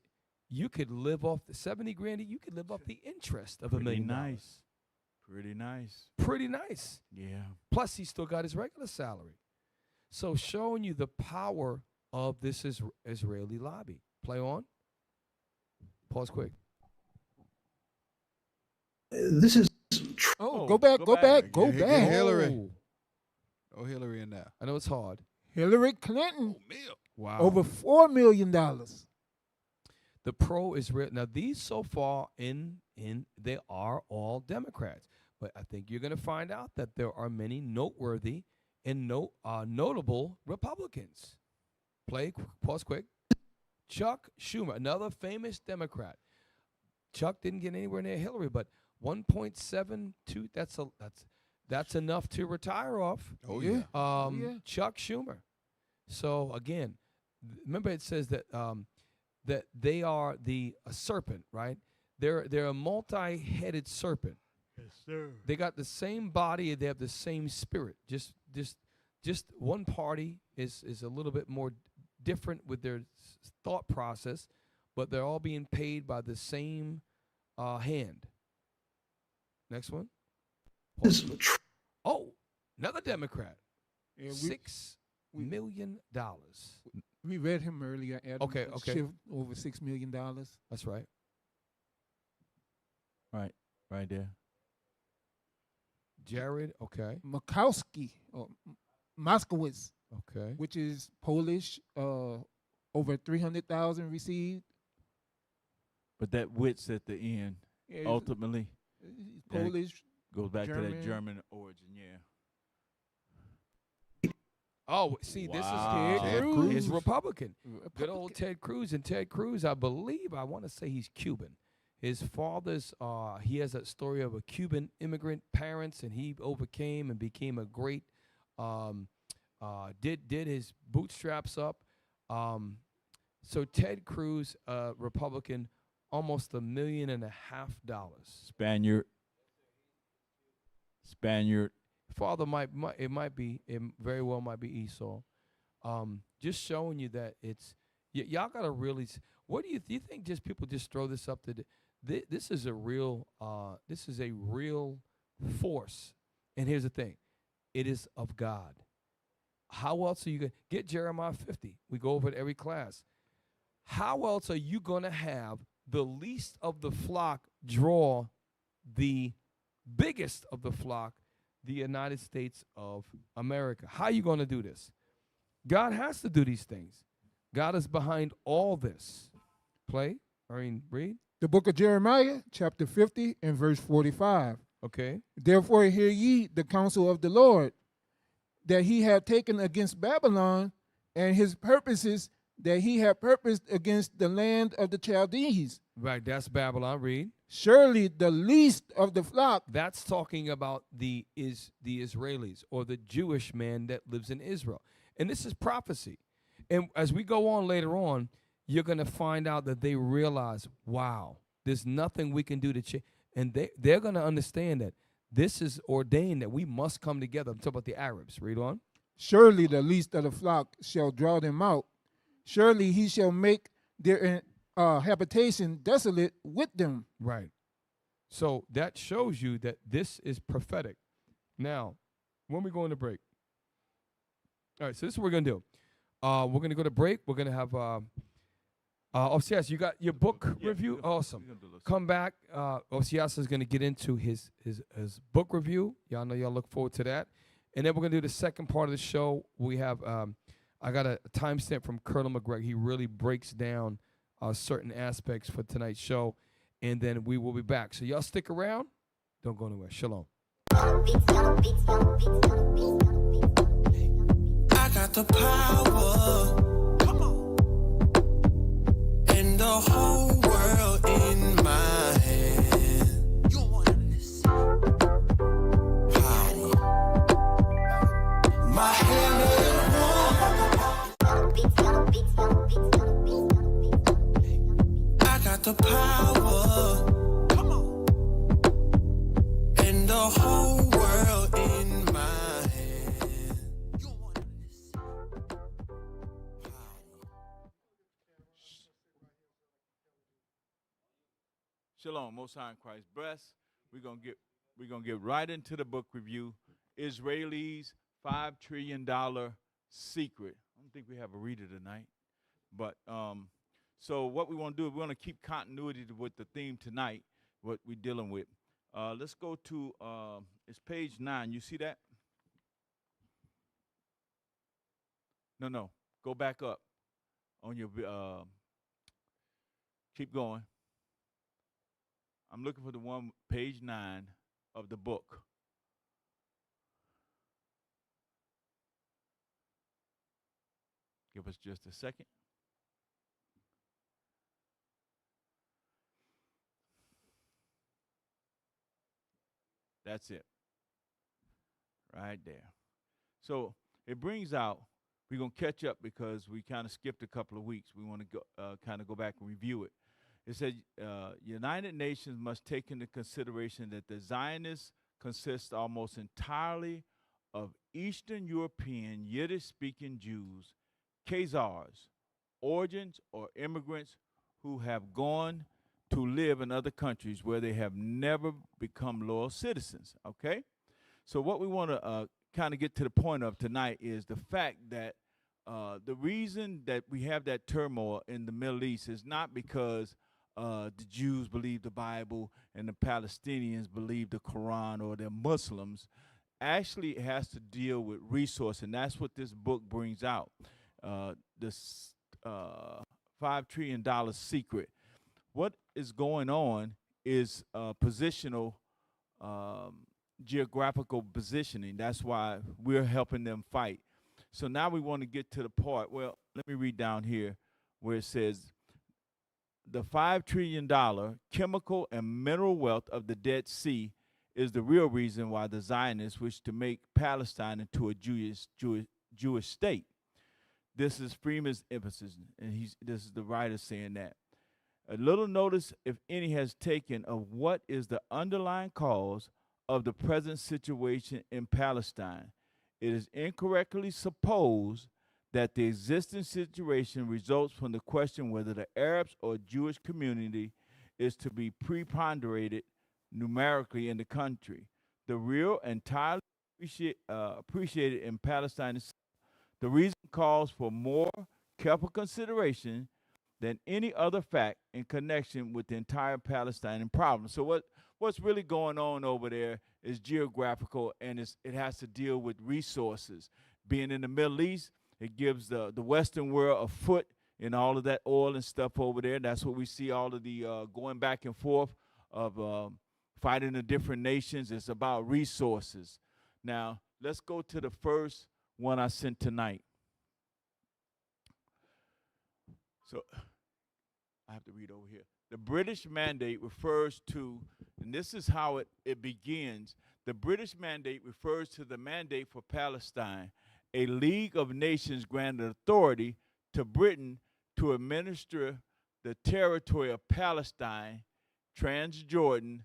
you could live off the 70 grand, you could live off the interest of $1 million. Nice. Pretty nice. Pretty nice. Yeah. Plus, he still got his regular salary. So showing you the power of this Israeli lobby. Play on. Pause quick. This is. Go back. Get Hillary. Oh, Hillary in there. I know it's hard. Hillary Clinton. Wow. Over $4 million. The pro-Israel. Now, these so far they are all Democrats. But I think you're going to find out that there are many noteworthy and notable Republicans. Pause quick. Chuck Schumer, another famous Democrat. Chuck didn't get anywhere near Hillary, but 1.72, that's enough to retire off. Oh, yeah. Chuck Schumer. So, again, remember it says that that they are a serpent, right? They're a multi-headed serpent. Yes, sir. They got the same body, they have the same spirit. Just one party is a little bit more different with their thought process, but they're all being paid by the same hand. Next one. Oh, another Democrat. Yeah, $6 million. We read him earlier. Adam, Okay. Shift over $6 million. That's right. Right there. Jared, okay. Makowski, or Moskowitz, okay, which is Polish, over 300,000 received. But that wits at the end, Yeah, ultimately, that Polish, goes back to German. that German origin, yeah. Oh, see, this is Wow. Ted Cruz. Cruz. He's Republican. Good old Ted Cruz. And Ted Cruz, I want to say he's Cuban. His father's, he has a story of a Cuban immigrant parents, and he overcame and became a great, did his bootstraps up. So Ted Cruz, Republican, almost $1.5 million. Spaniard. Father it very well might be Esau. Just showing you that it's, y'all got to really, what do you think just people just throw this up to, this is a real force. And here's the thing, it is of God. How else are you going to get Jeremiah 50? We go over it every class. How else are you going to have the least of the flock draw the biggest of the flock, the United States of America? How are you going to do this? God has to do these things. God is behind all this. Read. The book of Jeremiah, chapter 50 and verse 45. Okay. Therefore hear ye the counsel of the Lord, that he had taken against Babylon, and his purposes that he had purposed against the land of the Chaldees. Right, that's Babylon. Read. Surely the least of the flock. That's talking about the Israelis, or the Jewish man that lives in Israel. And this is prophecy. And as we go on later on, you're going to find out that they realize, wow, there's nothing we can do to change. And they're going to understand that this is ordained, that we must come together. I'm talking about the Arabs. Read on. Surely the least of the flock shall draw them out. Surely he shall make their habitation desolate with them. Right. So that shows you that this is prophetic. Now, when we go into break. All right, so this is what we're going to do. We're going to go to break. We're going to have, Osias, you got your book review? Awesome. Come back. Osias is going to get into his book review. Y'all know y'all look forward to that. And then we're going to do the second part of the show. We have I got a timestamp from Colonel McGregor. He really breaks down certain aspects for tonight's show, and then we will be back. So y'all stick around. Don't go anywhere. Shalom. I got the power. Come on. And the whole world in my hand. You want this power. My hand is warm. I got the power. Come on. And the whole world in my hand. You want this power. Shalom, Most High in Christ bless. We're gonna get right into the book review. Israelis' $5 trillion secret. I don't think we have a reader tonight, but so what we want to do is we want to keep continuity with the theme tonight. What we're dealing with. Let's go to it's page 9. You see that? No. Go back up on your. Keep going. I'm looking for the one, page 9 of the book. Give us just a second. That's it. Right there. So it brings out, we're going to catch up because we kind of skipped a couple of weeks. We want to go kind of go back and review it. It said, United Nations must take into consideration that the Zionists consist almost entirely of Eastern European Yiddish-speaking Jews, Khazars, origins or immigrants who have gone to live in other countries where they have never become loyal citizens, okay? So what we want to kind of get to the point of tonight is the fact that the reason that we have that turmoil in the Middle East is not because the Jews believe the Bible and the Palestinians believe the Quran or they're Muslims. Actually, it has to deal with resource, and that's what this book brings out. This $5 trillion secret. What is going on is positional, geographical positioning. That's why we're helping them fight. So now we want to get to the part. Well, let me read down here where it says, the $5 trillion chemical and mineral wealth of the Dead Sea is the real reason why the Zionists wish to make Palestine into a Jewish state. This is Freeman's emphasis, and this is the writer saying that. A little notice, if any, has taken of what is the underlying cause of the present situation in Palestine. It is incorrectly supposed that the existing situation results from the question whether the Arabs or Jewish community is to be preponderated numerically in the country. The real entirely appreciated in Palestine is the reason calls for more careful consideration than any other fact in connection with the entire Palestinian problem. So what's really going on over there is geographical, and it has to deal with resources. Being in the Middle East, it gives the Western world a foot in all of that oil and stuff over there. That's what we see, all of the going back and forth of fighting the different nations. It's about resources. Now, let's go to the first one I sent tonight. So I have to read over here. The British mandate refers to, and this is how it begins. The British mandate refers to the mandate for Palestine. A League of Nations granted authority to Britain to administer the territory of Palestine, Transjordan,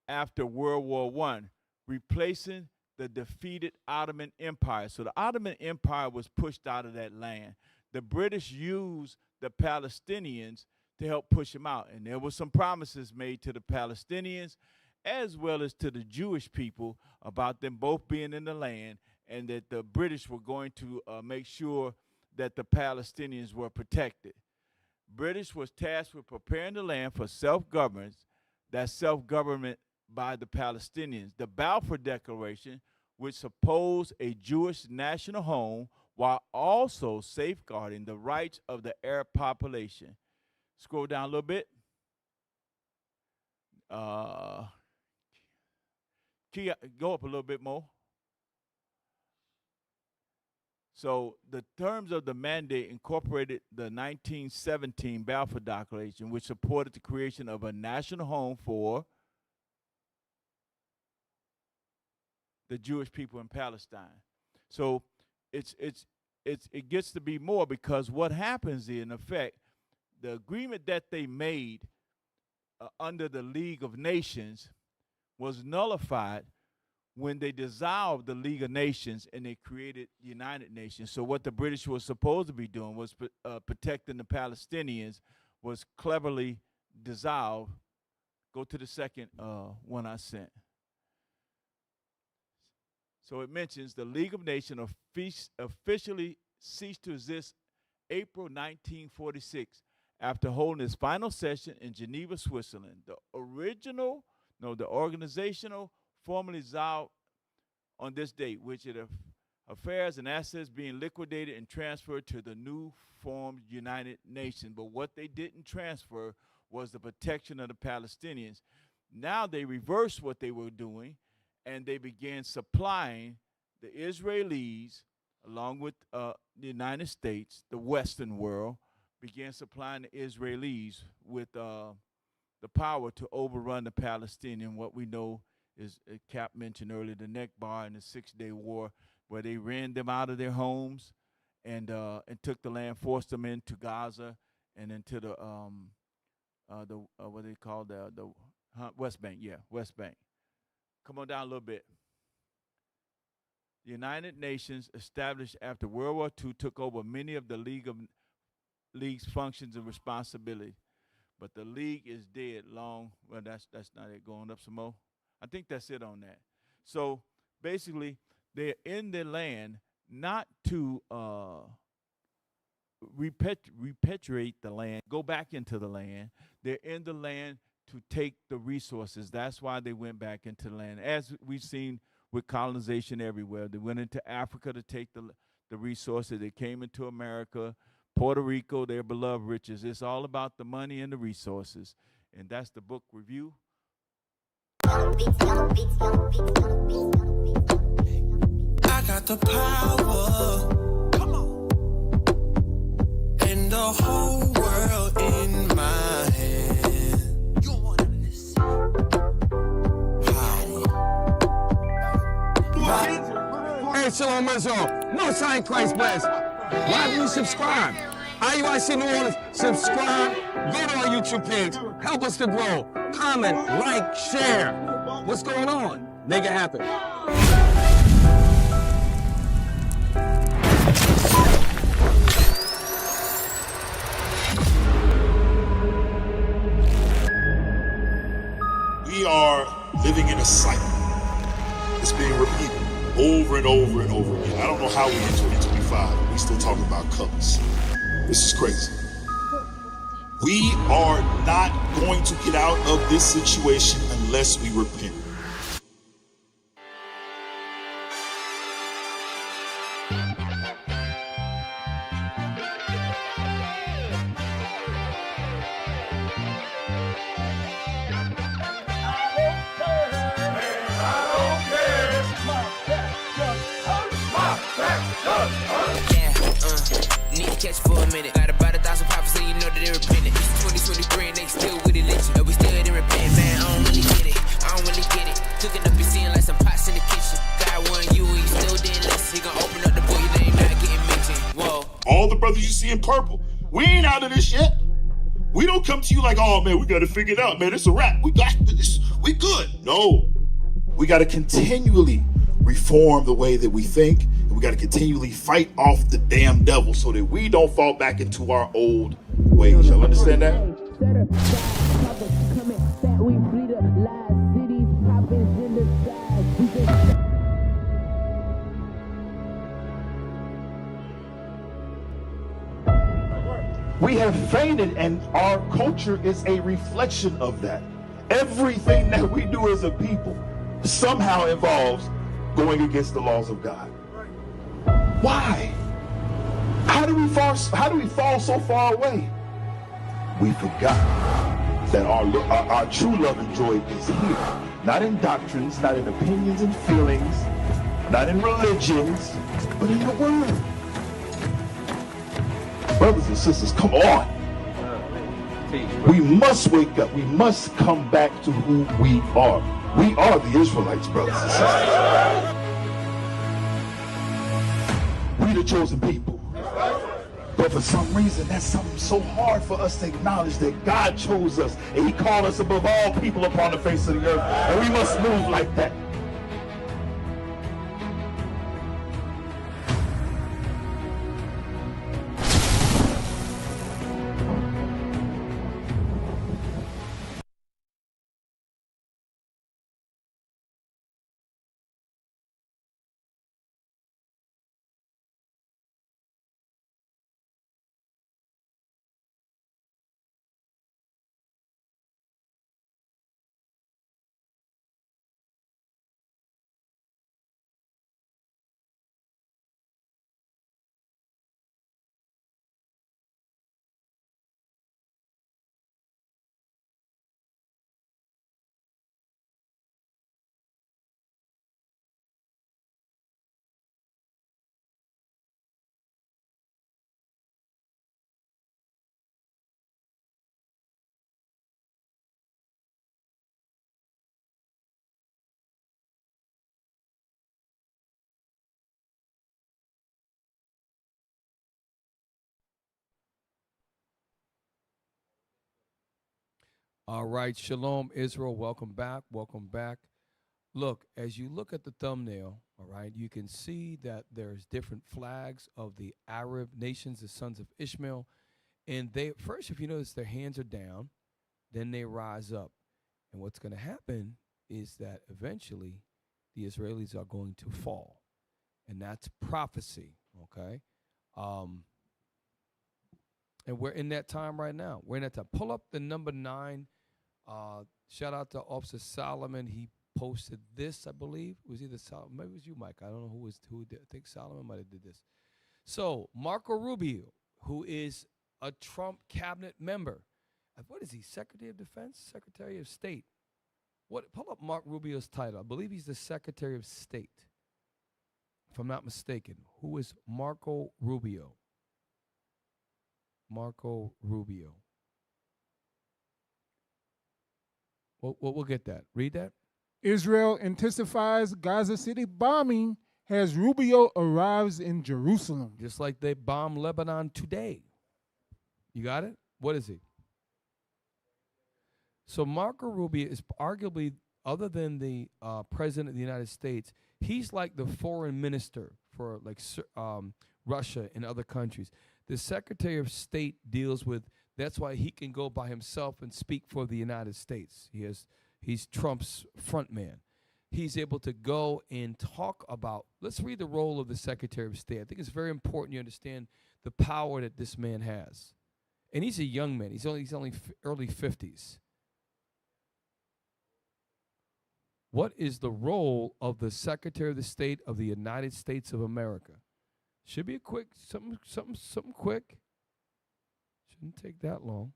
after World War I, replacing the defeated Ottoman Empire. So the Ottoman Empire was pushed out of that land. The British used the Palestinians to help push them out. And there were some promises made to the Palestinians as well as to the Jewish people about them both being in the land, and that the British were going to make sure that the Palestinians were protected. British was tasked with preparing the land for self-government, that's self-government by the Palestinians. The Balfour Declaration, which supposed a Jewish national home, while also safeguarding the rights of the Arab population. Scroll down a little bit. Go up a little bit more. So the terms of the mandate incorporated the 1917 Balfour Declaration, which supported the creation of a national home for the Jewish people in Palestine. So it gets to be more, because what happens is, in effect, the agreement that they made under the League of Nations was nullified when they dissolved the League of Nations and they created the United Nations. So what the British were supposed to be doing was protecting the Palestinians, was cleverly dissolved. Go to the second one I sent. So it mentions the League of Nations officially ceased to exist April 1946 after holding its final session in Geneva, Switzerland. The organizational formally dissolved on this date, which it affairs and assets being liquidated and transferred to the new formed United Nations. But what they didn't transfer was the protection of the Palestinians. Now they reversed what they were doing, and they began supplying the Israelis, along with the United States, the Western world, began supplying the Israelis with the power to overrun the Palestinian. What we know is, Cap mentioned earlier, the Nakba and the 6-Day War, where they ran them out of their homes and took the land, forced them into Gaza and into the what they call the West Bank. Yeah, West Bank. Come on down a little bit. The United Nations, established after World War II, took over many of the League's functions and responsibility. But the League is dead long. Well, that's not it. Going up some more. I think that's it on that. So basically, they're in their land not to repatriate the land, go back into the land. They're in the land to take the resources. That's why they went back into the land. As we've seen with colonization everywhere, they went into Africa to take the resources. They came into America, Puerto Rico, their beloved riches. It's all about the money and the resources. And that's the book review. I got the power. Come on. And the whole world in my hand. You don't want none of this. Hey, Shalom Israel. Most High in Christ bless. Why do you subscribe? IUIC New Orleans, subscribe. Go to our YouTube page. Help us to grow. Comment, like, share. What's going on? Make it happen. We are living in a cycle. It's being repeated over and over and over again. I don't know how we in 2025, we still talking about colors. This is crazy. We are not going to get out of this situation unless we repent. Need to catch for a minute. Got about 1,000 poppers, so you know that they're repentant. It's 2023 and they still with it, lynching. But we still didn't repent, man. I don't really get it. I don't really get it. Cooking up your scene like some pots in the kitchen. God won you and you still didn't listen. He gon' open up the book, your name not getting mentioned. Whoa. All the brothers you see in purple, we ain't out of this yet. We don't come to you like, oh man, we gotta figure it out, man. It's a wrap. We got this. We good. No. We gotta continually reform the way that we think, and we got to continually fight off the damn devil so that we don't fall back into our old ways. Y'all understand that? We have faded, and our culture is a reflection of that. Everything that we do as a people somehow involves going against the laws of God. Why? How do we fall so far away? We forgot that our true love and joy is here. Not in doctrines, not in opinions and feelings, not in religions, but in the Word. Brothers and sisters, come on. We must wake up. We must come back to who we are. We are the Israelites, brothers and sisters. We the chosen people. But for some reason, that's something so hard for us to acknowledge, that God chose us and he called us above all people upon the face of the earth. And we must move like that. All right, Shalom, Israel. Welcome back. Welcome back. Look, as you look at the thumbnail, all right, you can see that there's different flags of the Arab nations, the sons of Ishmael. And they, first, if you notice, their hands are down, then they rise up. And what's going to happen is that eventually the Israelis are going to fall. And that's prophecy, okay? And we're in that time right now. We're in that time. Pull up the number 9. Shout out to Officer Solomon. He posted this, I believe. It was either Solomon, maybe it was you, Mike. I don't know who did. I think Solomon might have did this. So Marco Rubio, who is a Trump cabinet member. What is he? Secretary of Defense? Secretary of State? What? Pull up Mark Rubio's title. I believe he's the Secretary of State, if I'm not mistaken. Who is Marco Rubio? Marco Rubio. We'll get that. Read that. Israel intensifies Gaza City bombing as Rubio arrives in Jerusalem. Just like they bombed Lebanon today. You got it? What is he? So Marco Rubio is arguably, other than the president of the United States, he's like the foreign minister for like Russia and other countries. The Secretary of State deals with, that's why he can go by himself and speak for the United States. He's Trump's front man. He's able to go and talk about, let's read the role of the Secretary of State. I think it's very important you understand the power that this man has. And he's a young man. He's only early 50s. What is the role of the Secretary of the State of the United States of America? Should be a quick, something quick. Shouldn't take that long.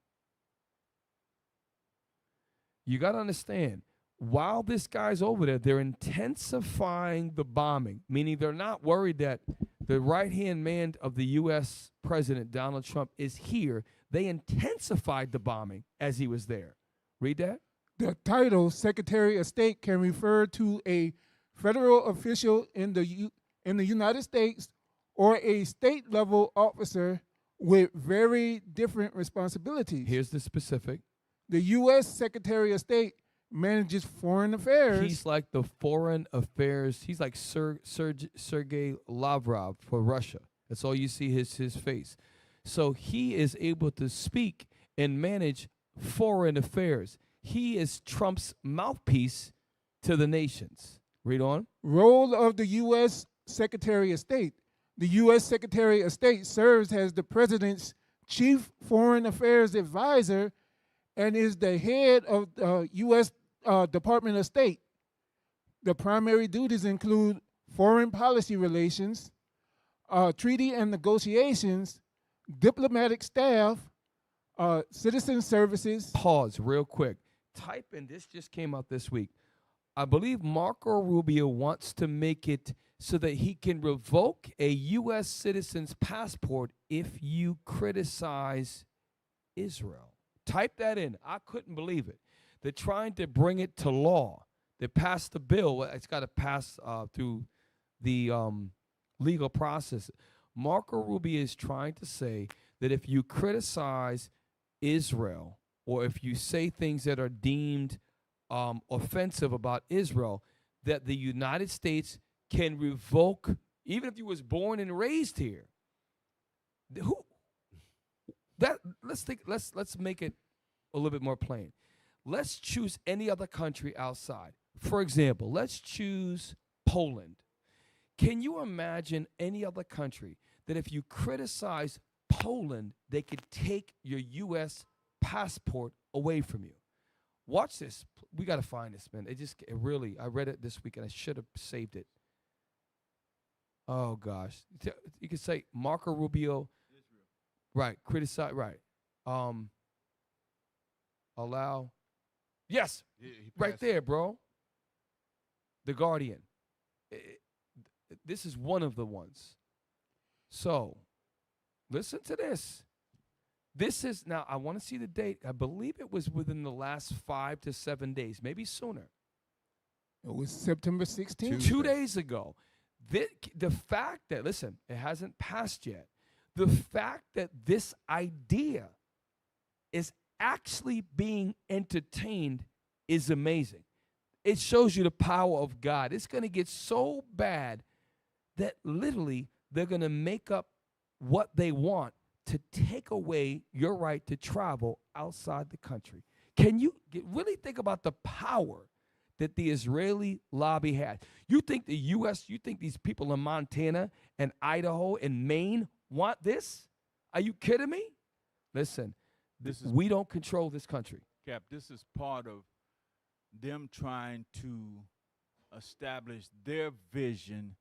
You got to understand, while this guy's over there, they're intensifying the bombing, meaning they're not worried that the right-hand man of the U.S. President, Donald Trump, is here. They intensified the bombing as he was there. Read that. The title Secretary of State can refer to a federal official in the United States or a state-level officer with very different responsibilities. Here's the specific. The U.S. Secretary of State manages foreign affairs. He's like the foreign affairs. He's like Sergei Lavrov for Russia. That's all you see his face. So he is able to speak and manage foreign affairs. He is Trump's mouthpiece to the nations. Read on. Role of the U.S. Secretary of State. The U.S. Secretary of State serves as the President's chief foreign affairs advisor and is the head of the U.S. Department of State. The primary duties include foreign policy relations, treaty and negotiations, diplomatic staff, citizen services. Pause real quick. Type in, this just came out this week. I believe Marco Rubio wants to make it so that he can revoke a U.S. citizen's passport if you criticize Israel. Type that in. I couldn't believe it. They're trying to bring it to law. They passed the bill. It's got to pass through the legal process. Marco Rubio is trying to say that if you criticize Israel or if you say things that are deemed offensive about Israel, that the United States can revoke, even if you was born and raised here. Let's make it a little bit more plain. Let's choose any other country outside. For example, let's choose Poland. Can you imagine any other country that if you criticize Poland, they could take your U.S. passport away from you? Watch this. We got to find this, man. I read it this week and I should have saved it. Oh, gosh. You could say Marco Rubio. Israel. Right. Criticize. Right. Allow. Yes. Right there, bro. The Guardian. This is one of the ones. So, listen to this. This is, now, I want to see the date. I believe it was within the last 5 to 7 days, maybe sooner. It was September 16th. 2 days ago. The fact that, listen, it hasn't passed yet. The fact that this idea is actually being entertained is amazing. It shows you the power of God. It's going to get so bad that literally they're going to make up what they want to take away your right to travel outside the country. Can you really think about the power that the Israeli lobby has? You think the U.S., you think these people in Montana and Idaho and Maine want this? Are you kidding me? Listen, we don't control this country. Cap, this is part of them trying to establish their vision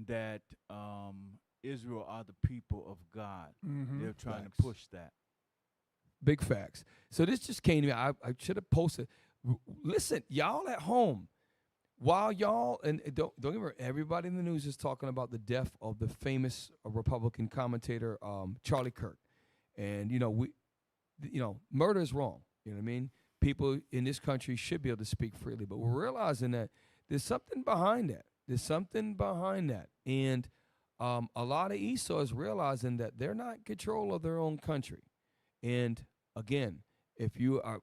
that Israel are the people of God. Mm-hmm. They're trying to push that. Big facts. So this just came to me. I should have posted. Listen, y'all at home, while y'all, and don't get me wrong, everybody in the news is talking about the death of the famous Republican commentator Charlie Kirk. And, murder is wrong. You know what I mean? People in this country should be able to speak freely. But we're realizing that there's something behind that. And a lot of Esau is realizing that they're not in control of their own country. And again,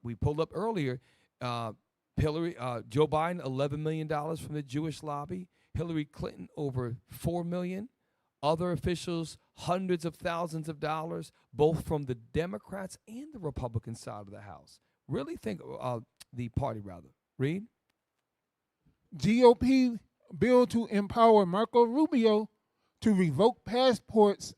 we pulled up earlier, Joe Biden, $11 million from the Jewish lobby. Hillary Clinton, over $4 million. Other officials, hundreds of thousands of dollars, both from the Democrats and the Republican side of the House. Really think, the party rather. Read. GOP bill to empower Marco Rubio to revoke passports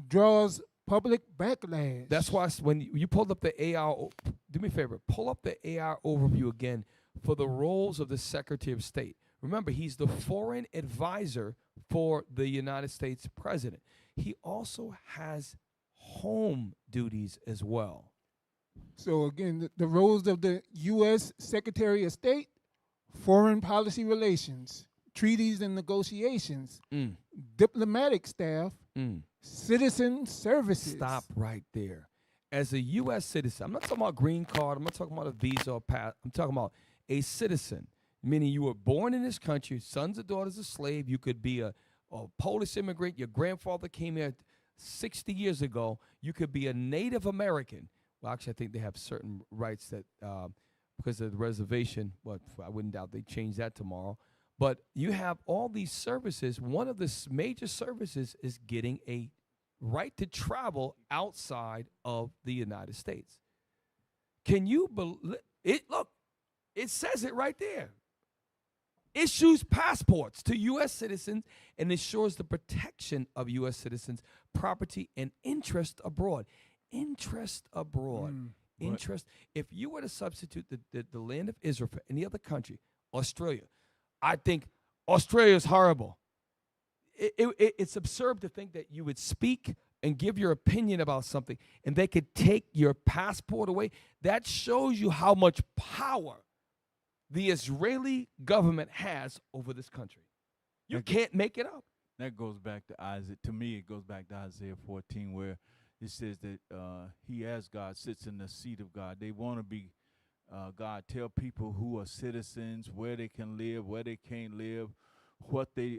draws public backlash. That's why when you pulled up the AR, do me a favor, pull up the AR overview again for the roles of the Secretary of State. Remember, he's the foreign advisor for the United States president. He also has home duties as well. So again, the roles of the U.S. Secretary of State, foreign policy relations, treaties and negotiations, diplomatic staff, citizen services. Stop right there. As a U.S. citizen, I'm not talking about green card. I'm not talking about a visa or pass. I'm talking about a citizen, meaning you were born in this country, sons or daughters of slave. You could be a Polish immigrant. Your grandfather came here 60 years ago. You could be a Native American. Well, actually, I think they have certain rights that because of the reservation, but I wouldn't doubt they change that tomorrow. But you have all these services. One of the major services is getting a right to travel outside of the United States. Can you believe it? Look, it says it right there. Issues passports to U.S. citizens and ensures the protection of U.S. citizens' property and interest abroad. Interest abroad. Interest. If you were to substitute the land of Israel for any other country, Australia, I think Australia is horrible. it's absurd to think that you would speak and give your opinion about something and they could take your passport away. That shows you how much power the Israeli government has over this country. You can't make it up. That goes back to Isaiah. To me, it goes back to Isaiah 14, where it says that he, as God, sits in the seat of God. They want to be God. Tell people who are citizens, where they can live, where they can't live, what their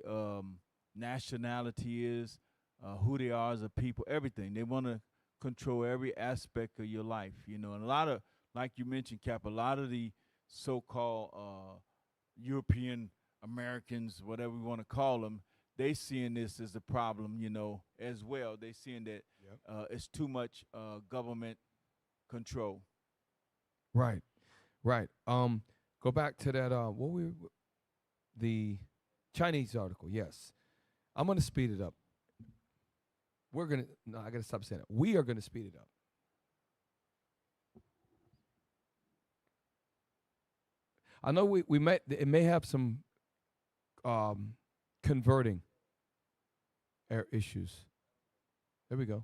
nationality is, who they are as a people, everything. They want to control every aspect of your life, you know. And a lot of, like you mentioned, Cap, a lot of the so-called European Americans, whatever we want to call them, they seeing this as a problem, you know, as well. They seeing that it's too much government control. Right. Go back to that. The Chinese article. Yes, I'm going to speed it up. I got to stop saying it. We are going to speed it up. I know it may have some converting issues. There we go.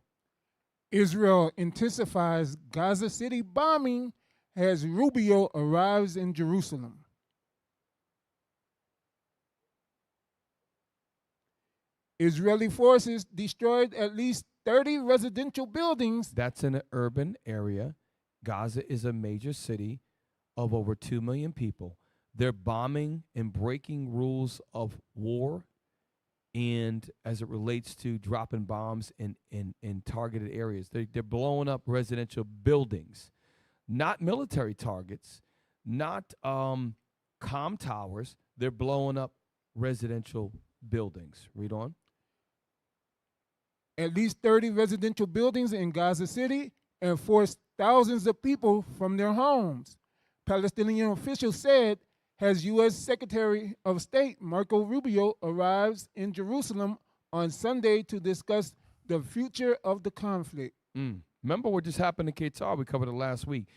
Israel intensifies Gaza City bombing as Rubio arrives in Jerusalem. Israeli forces destroyed at least 30 residential buildings. That's in an urban area. Gaza is a major city of over 2 million people. They're bombing and breaking rules of war, and as it relates to dropping bombs in targeted areas. They're blowing up residential buildings, not military targets, not comm towers. They're blowing up residential buildings. Read on. At least 30 residential buildings in Gaza City and forced thousands of people from their homes. Palestinian officials said as U.S. Secretary of State Marco Rubio arrives in Jerusalem on Sunday to discuss the future of the conflict. Remember what just happened in Qatar? We covered it last week.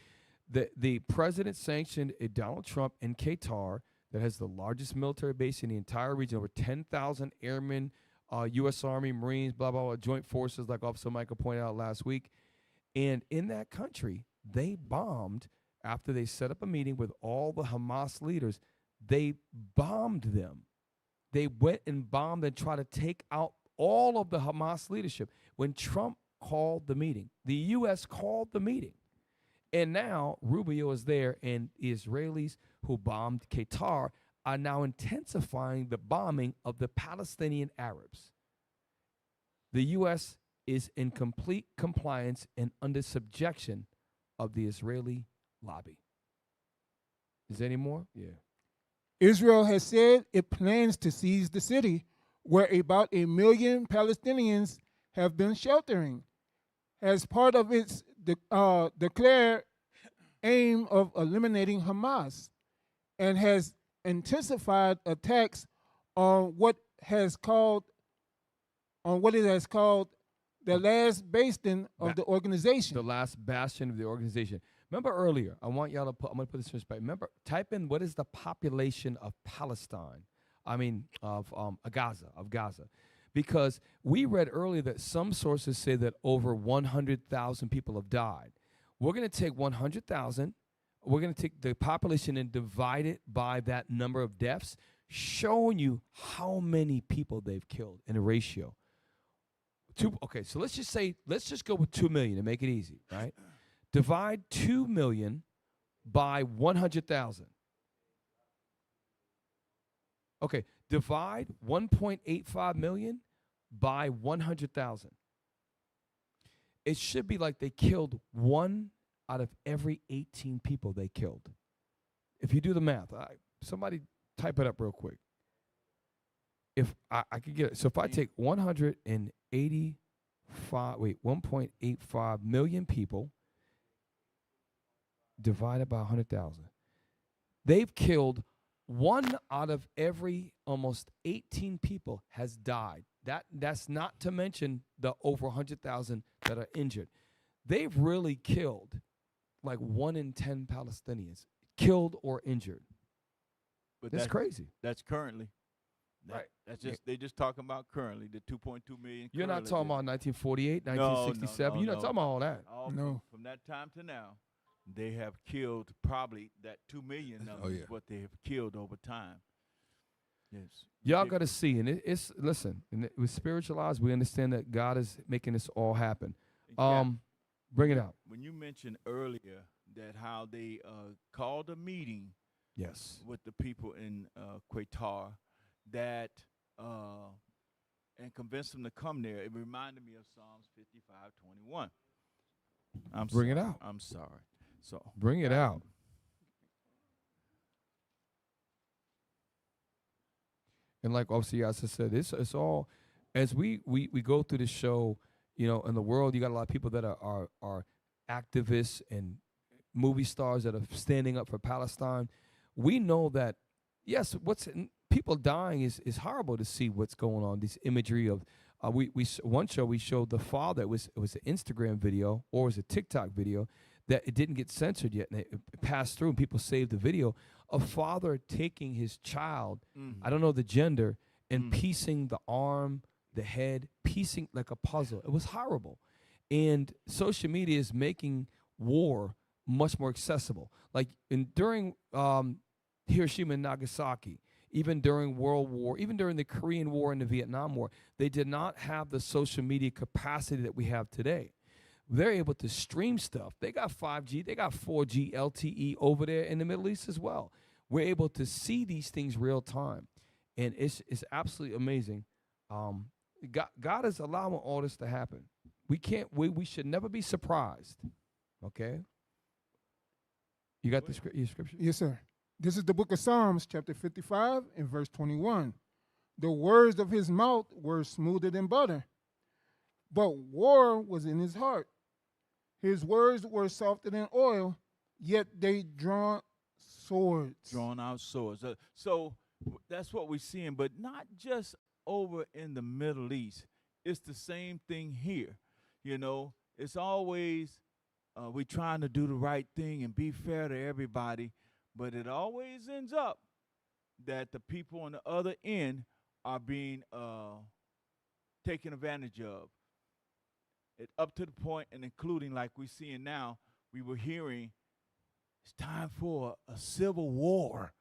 The president sanctioned a Donald Trump in Qatar that has the largest military base in the entire region, over 10,000 airmen, U.S. Army, Marines, blah, blah, blah, joint forces, like Officer Michael pointed out last week. And in that country, they bombed, after they set up a meeting with all the Hamas leaders, they bombed them. They went and bombed and tried to take out all of the Hamas leadership. When Trump called the meeting, the U.S. called the meeting. And now Rubio is there, and Israelis who bombed Qatar are now intensifying the bombing of the Palestinian Arabs. The U.S. is in complete compliance and under subjection of the Israeli lobby. Is there any more? Yeah. Israel has said it plans to seize the city, where about 1 million Palestinians have been sheltering, as part of its declared aim of eliminating Hamas, and has intensified attacks on what it has called the last bastion of the organization. The last bastion of the organization. Remember earlier, I'm going to put this in perspective. Remember, type in what is the population of Palestine. Of Gaza. Because we read earlier that some sources say that over 100,000 people have died. We're going to take 100,000, we're going to take the population and divide it by that number of deaths, showing you how many people they've killed in a ratio. Okay, so let's just go with 2 million to make it easy, right? Divide 2 million by 100,000. Okay, divide 1.85 million by 100,000. It should be like they killed 1 out of every 18 people they killed. If you do the math, somebody type it up real quick. If I could get it. So if I take 1.85 million people divided by 100,000, they've killed 1 out of every almost 18 people has died. That's not to mention the over 100,000 that are injured. They've really killed like 1 in 10 Palestinians, killed or injured. But that's crazy. That's currently. Right. That's just they just talking about currently the 2.2 million. You're not talking about 1948, No, 1967. You're not talking about all that. From that time to now, they have killed probably that 2 million number is what they have killed over time. Yes. Y'all got to see, and it's listen. And with spiritualized, we understand that God is making this all happen. Bring it out. When you mentioned earlier that how they called a meeting, yes, with the people in Qatar, that and convinced them to come there. It reminded me of Psalms 55:21. Bring it out. I'm sorry. So bring it out. And like obviously, as I said, it's all as we go through the show. You know, in the world, you got a lot of people that are activists and movie stars that are standing up for Palestine. We know that yes, people dying is horrible to see what's going on. This imagery of one show we showed the father. It was an Instagram video or it was a TikTok video that it didn't get censored yet, and it passed through, and people saved the video. A father taking his child, I don't know the gender, and piecing the arm, the head, piecing like a puzzle. It was horrible. And social media is making war much more accessible. Like during Hiroshima and Nagasaki, even during World War, even during the Korean War and the Vietnam War, they did not have the social media capacity that we have today. They're able to stream stuff. They got 5G, they got 4G LTE over there in the Middle East as well. We're able to see these things real time, and it's absolutely amazing. God is allowing all this to happen. We should never be surprised. Okay? You got your scripture? Yes, sir. This is the book of Psalms, chapter 55 and verse 21. The words of his mouth were smoother than butter, but war was in his heart. His words were softer than oil, yet they drawn swords. Drawn out swords. So that's what we're seeing, but not just over in the Middle East. It's the same thing here. You know, it's always we're trying to do the right thing and be fair to everybody, but it always ends up that the people on the other end are being taken advantage of. It up to the point and including like we're seeing now, we were hearing it's time for a civil war.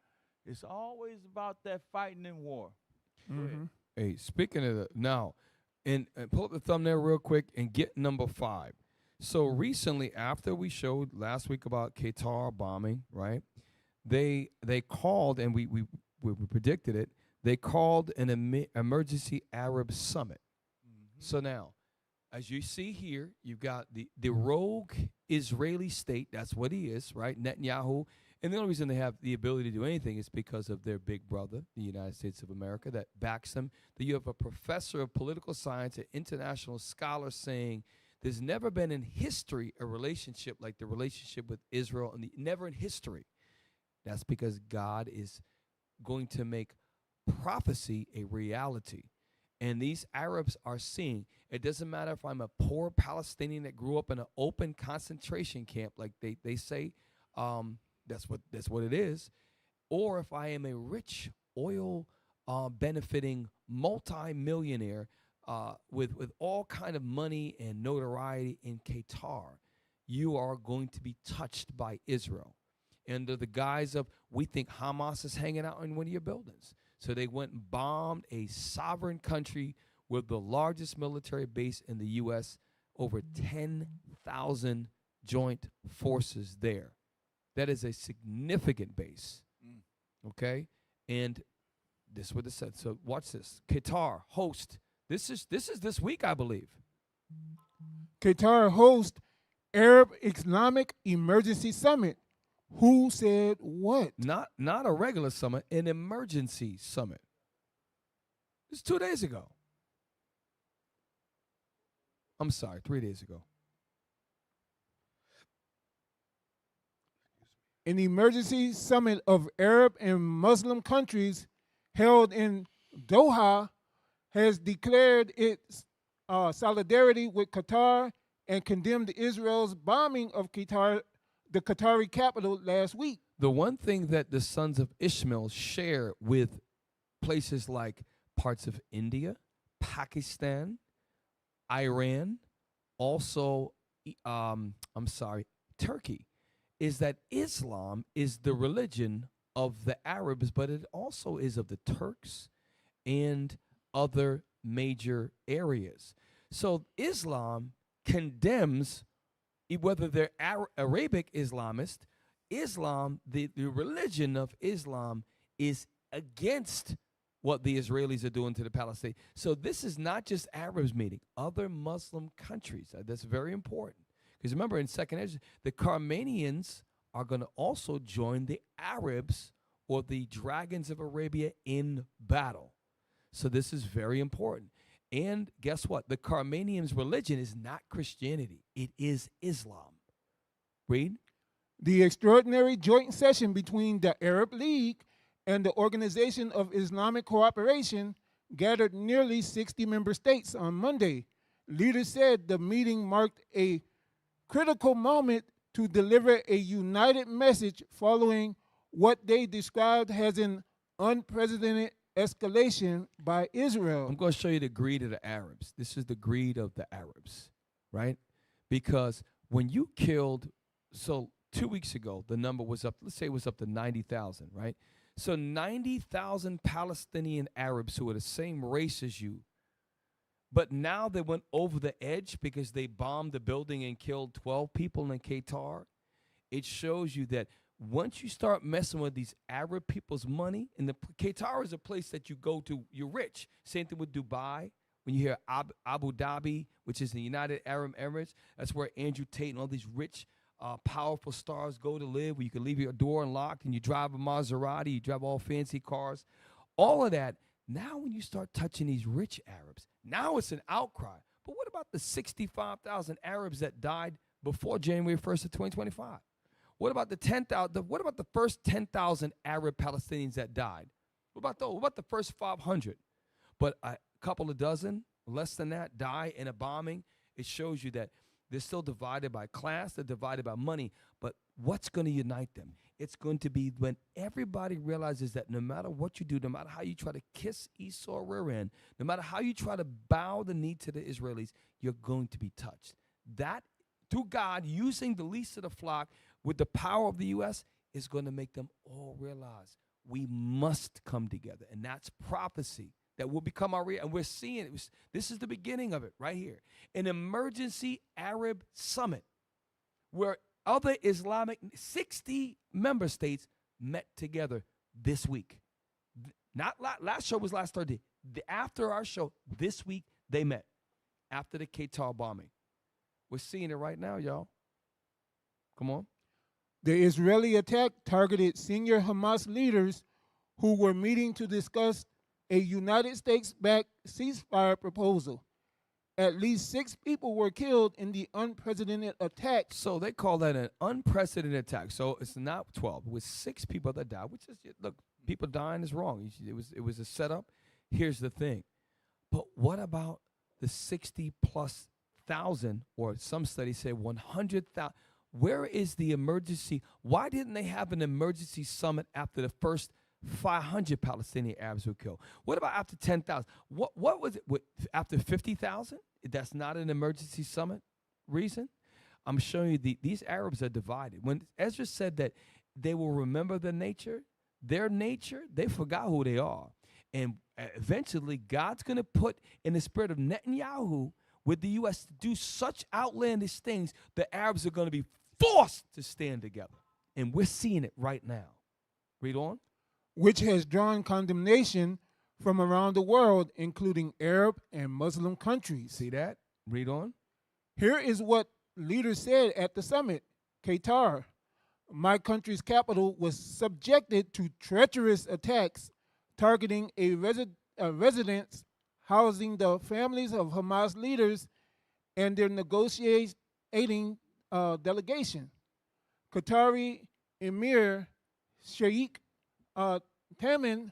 It's always about that fighting and war. Mm-hmm. Hey, speaking of now, and pull up the thumbnail real quick and get number 5. So recently, after we showed last week about Qatar bombing, right? They called, and we predicted it. They called an emergency Arab summit. So now, as you see here, you've got the rogue Israeli state. That's what he is, right? Netanyahu. And the only reason they have the ability to do anything is because of their big brother, the United States of America, that backs them. That you have a professor of political science, an international scholar, saying there's never been in history a relationship like the relationship with Israel, and never in history. That's because God is going to make prophecy a reality. And these Arabs are seeing, it doesn't matter if I'm a poor Palestinian that grew up in an open concentration camp, like they say, that's what it is, or if I am a rich oil benefiting multi-millionaire with all kind of money and notoriety in Qatar, you are going to be touched by Israel. Under the guise of, we think Hamas is hanging out in one of your buildings. So they went and bombed a sovereign country with the largest military base in the U.S., over 10,000 joint forces there. That is a significant base, okay? And this is what it said. So watch this. Qatar host. This is this week, I believe. Qatar host Arab Islamic Emergency Summit. Who said what? Not a regular summit, an emergency summit. It's 2 days ago. I'm sorry, 3 days ago. An emergency summit of Arab and Muslim countries held in Doha has declared its solidarity with Qatar and condemned Israel's bombing of Qatar, the Qatari capital, last week. The one thing that the sons of Ishmael share with places like parts of India, Pakistan, Iran, also, Turkey, is that Islam is the religion of the Arabs, but it also is of the Turks and other major areas. So Islam condemns, whether they're Arabic Islamist, Islam, the religion of Islam is against what the Israelis are doing to the Palestinians. So this is not just Arabs meeting, other Muslim countries. That's very important. Because remember, in Second Ezra, the Carmanians are going to also join the Arabs or the dragons of Arabia in battle. So this is very important. And guess what? The Carmanians' religion is not Christianity. It is Islam. Read. The extraordinary joint session between the Arab League and the Organization of Islamic Cooperation gathered nearly 60 member states on Monday. Leaders said the meeting marked a critical moment to deliver a united message following what they described as an unprecedented escalation by Israel. I'm going to show you the greed of the Arabs. This is the greed of the Arabs, right? Because when you killed, so 2 weeks ago, the number was up, let's say it was up to 90,000, right? So 90,000 Palestinian Arabs who are the same race as you, but now they went over the edge because they bombed the building and killed 12 people in Qatar. It shows you that once you start messing with these Arab people's money, and Qatar is a place that you go to, you're rich. Same thing with Dubai. When you hear Abu Dhabi, which is the United Arab Emirates, that's where Andrew Tate and all these rich, powerful stars go to live, where you can leave your door unlocked and you drive a Maserati, you drive all fancy cars. All of that. Now when you start touching these rich Arabs, now it's an outcry. But what about the 65,000 Arabs that died before January 1st of 2025? What about the 10,000? What about the first 10,000 Arab Palestinians that died? What about those? What about the first 500? But a couple of dozen, less than that, die in a bombing. It shows you that they're still divided by class, they're divided by money. But what's going to unite them? It's going to be when everybody realizes that no matter what you do, no matter how you try to kiss Esau rear end, no matter how you try to bow the knee to the Israelis, you're going to be touched. That, through God, using the least of the flock with the power of the U.S., is going to make them all realize we must come together. And that's prophecy that will become our reality. And we're seeing it. This is the beginning of it right here. An emergency Arab summit where other Islamic 60 member states met together this week. Not last show was last Thursday. After our show, this week, they met after the Qatar bombing. We're seeing it right now, y'all. Come on. The Israeli attack targeted senior Hamas leaders who were meeting to discuss a United States-backed ceasefire proposal. At least 6 people were killed in the unprecedented attack. So they call that an unprecedented attack. So it's not 12. It was 6 people that died, which is, look, people dying is wrong. It was a setup. Here's the thing. But what about the 60+ thousand, or some studies say 100,000? Where is the emergency? Why didn't they have an emergency summit after the first 500 Palestinian Arabs were killed? What about after 10,000? What was it after 50,000? That's not an emergency summit reason? I'm showing you these Arabs are divided. When Ezra said that they will remember their nature, they forgot who they are. And eventually God's going to put in the spirit of Netanyahu with the U.S. to do such outlandish things, the Arabs are going to be forced to stand together. And we're seeing it right now. Read on. Which has drawn condemnation from around the world, including Arab and Muslim countries. See that? Read on. Here is what leaders said at the summit. Qatar, my country's capital, was subjected to treacherous attacks targeting a residence housing the families of Hamas leaders and their negotiating delegation. Qatari Emir Sheikh Tamim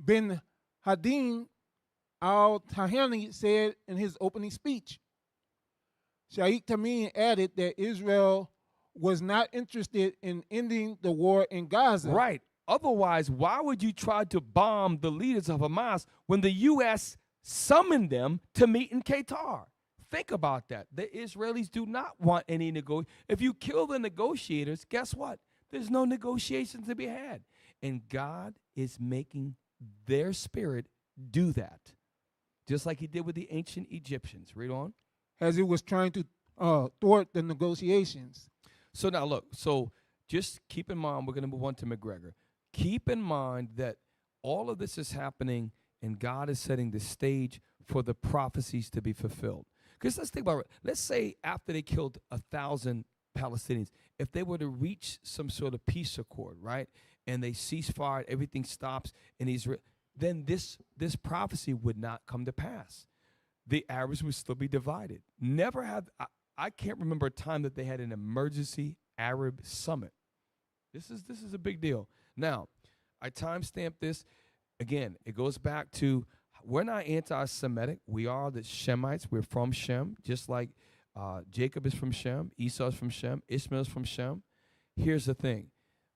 bin Hamad Al Thani said in his opening speech. Sheikh Tamim added that Israel was not interested in ending the war in Gaza. Right. Otherwise, why would you try to bomb the leaders of Hamas when the U.S. summoned them to meet in Qatar? Think about that. The Israelis do not want any negotiation. If you kill the negotiators, guess what? There's no negotiations to be had. And God is making their spirit do that, just like he did with the ancient Egyptians. Read on. As it was trying to thwart the negotiations. So now look, so just keep in mind, we're going to move on to McGregor. Keep in mind that all of this is happening and God is setting the stage for the prophecies to be fulfilled. Because let's think about it. Let's say after they killed 1,000 Palestinians, if they were to reach some sort of peace accord, right, and they cease fire, everything stops in Israel, then this prophecy would not come to pass. The Arabs would still be divided. Never have, I can't remember a time that they had an emergency Arab summit. This is a big deal. Now, I timestamped this. Again, it goes back to, we're not anti-Semitic. We are the Shemites. We're from Shem, just like Jacob is from Shem, Esau is from Shem, Ishmael is from Shem. Here's the thing.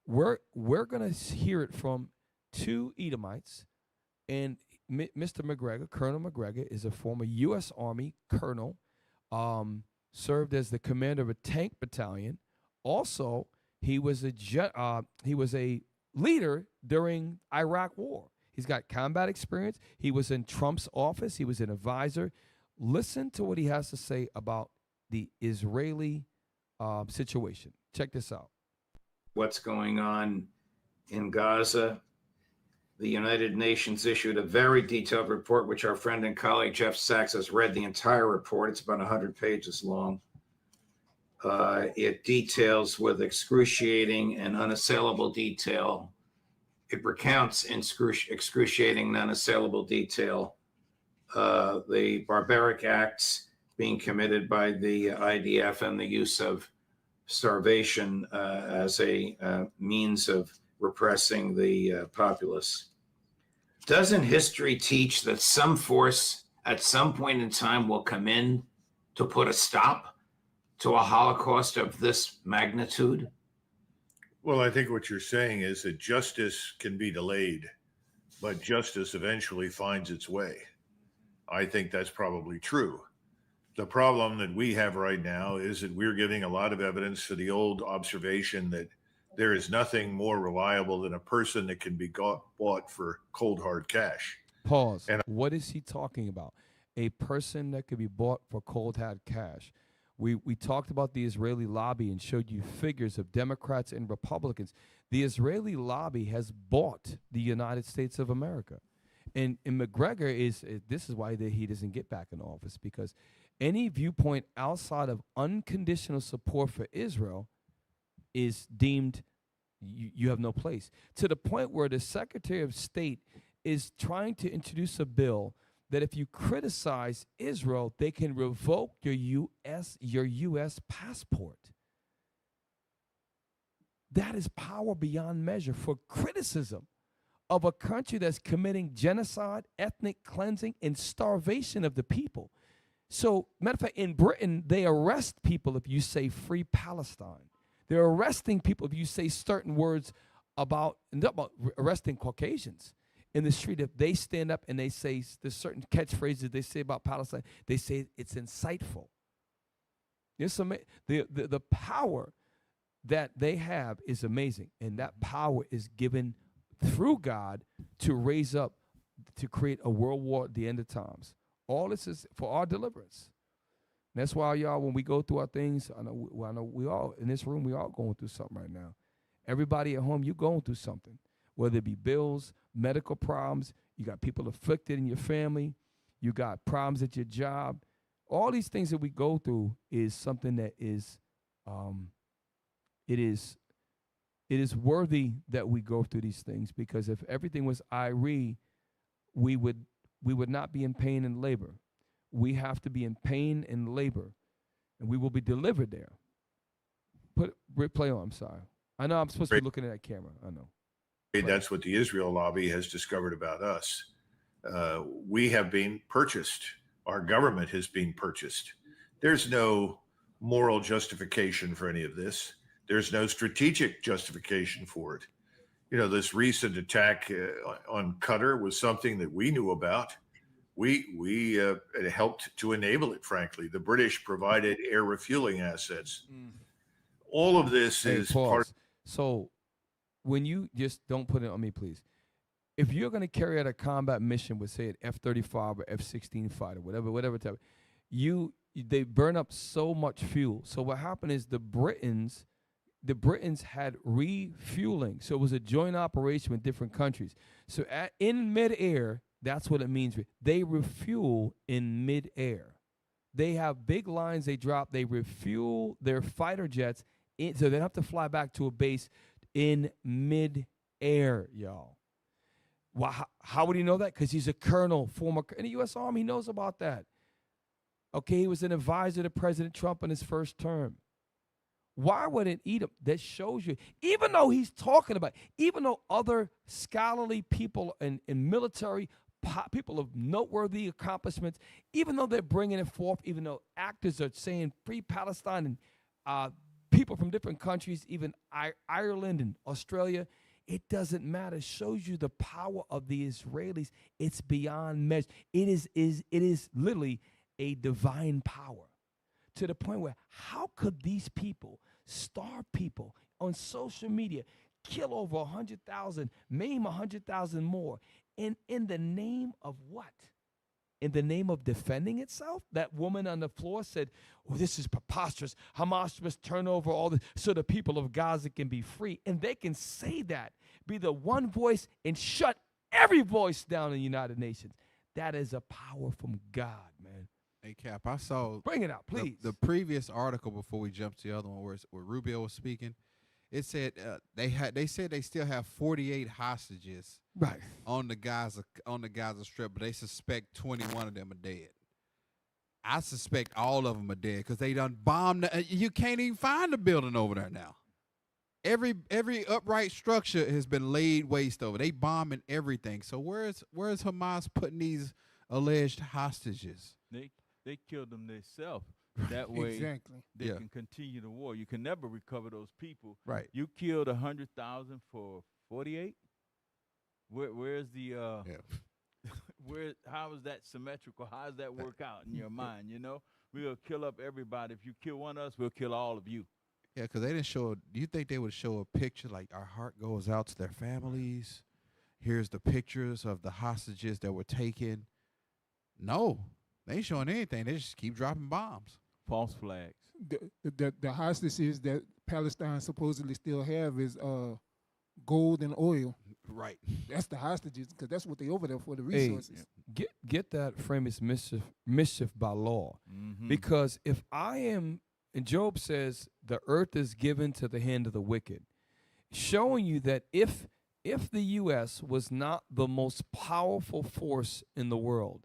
We're going to hear it from two Edomites, and Mr. McGregor, Colonel McGregor, is a former U.S. Army colonel, served as the commander of a tank battalion. Also, he was a leader during Iraq War. He's got combat experience. He was in Trump's office. He was an advisor. Listen to what he has to say about the Israeli situation. Check this out. What's going on in Gaza? The United Nations issued a very detailed report, which our friend and colleague Jeff Sachs has read the entire report. It's about 100 pages long. It details with excruciating and unassailable detail. It recounts in excruciating and unassailable detail the barbaric acts being committed by the IDF and the use of starvation as a means of repressing the populace. Doesn't history teach that some force at some point in time will come in to put a stop to a Holocaust of this magnitude? Well, I think what you're saying is that justice can be delayed, but justice eventually finds its way. I think that's probably true. The problem that we have right now is that we're giving a lot of evidence to the old observation that there is nothing more reliable than a person that can be bought for cold, hard cash. Pause. And what is he talking about? A person that could be bought for cold, hard cash. We talked about the Israeli lobby and showed you figures of Democrats and Republicans. The Israeli lobby has bought the United States of America. And McGregor this is why he doesn't get back in office, because any viewpoint outside of unconditional support for Israel is deemed you have no place. To the point where the Secretary of State is trying to introduce a bill that if you criticize Israel, they can revoke your U.S. passport. That is power beyond measure for criticism of a country that's committing genocide, ethnic cleansing, and starvation of the people. So, matter of fact, in Britain, they arrest people if you say free Palestine. They're arresting people if you say certain words about arresting Caucasians in the street. If they stand up and they say there's certain catchphrases they say about Palestine, they say it's insightful. The power that they have is amazing, and that power is given through God to raise up, to create a world war at the end of times. All this is for our deliverance. And that's why, y'all, when we go through our things, I know we all, in this room, we all going through something right now. Everybody at home, you're going through something, whether it be bills, medical problems, you got people afflicted in your family, you got problems at your job. All these things that we go through is something that is, it is worthy that we go through these things, because if everything was IRE, we would not be in pain and labor. We have to be in pain and labor, and we will be delivered there. Put replay on, I'm sorry. I know I'm supposed to be looking at that camera. I know. That's what the Israel lobby has discovered about us. We have been purchased. Our government has been purchased. There's no moral justification for any of this. There's no strategic justification for it. This recent attack on Qatar was something that we knew about. We helped to enable it, frankly. The British provided air refueling assets. All of this is part. So when you just don't put it on me, please. If you're going to carry out a combat mission with, say, an F-35 or F-16 fighter, whatever type, they burn up so much fuel. So what happened is the Britons had refueling. So it was a joint operation with different countries. So in midair, that's what it means. They refuel in midair. They have big lines they drop. They refuel their fighter jets, so they don't have to fly back to a base in midair, y'all. Well, how would he know that? Because he's a colonel, in the U.S. Army. He knows about that. Okay, he was an advisor to President Trump in his first term. Why would it eat him? That shows you, even though he's talking about, even though other scholarly people and military people of noteworthy accomplishments, even though they're bringing it forth, even though actors are saying free Palestine and people from different countries, even Ireland and Australia, it doesn't matter. It shows you the power of the Israelis. It's beyond measure. It is literally a divine power, to the point where how could these people starve people on social media, kill over 100,000, maim 100,000 more, and in the name of what? In the name of defending itself? That woman on the floor said, "Oh, this is preposterous. Hamas must turn over all this so the people of Gaza can be free." And they can say that, be the one voice, and shut every voice down in the United Nations. That is a power from God, man. Hey, Cap, I saw. Bring it out, please. The previous article before we jump to the other one, where Rubio was speaking, it said they said they still have 48 hostages on the Gaza Strip, but they suspect 21 of them are dead. I suspect all of them are dead because they done bombed. You can't even find the building over there now. Every upright structure has been laid waste over. They bombing everything. So where's Hamas putting these alleged hostages? They killed them themselves. That way they can continue the war. You can never recover those people. Right. You killed 100,000 for 48? Where's the how is that symmetrical? How does that work out in your mind? We'll kill up everybody. If you kill one of us, we'll kill all of you. Yeah, because they didn't show. Do you think they would show a picture like our heart goes out to their families? Here's the pictures of the hostages that were taken. No, they ain't showing anything. They just keep dropping bombs. False flags. The hostages that Palestine supposedly still have is gold and oil. Right. That's the hostages, because that's what they over there for, the resources. Hey, get that frame is mischief by law. Mm-hmm. Because if I am, and Job says, the earth is given to the hand of the wicked, showing you that if the U.S. was not the most powerful force in the world,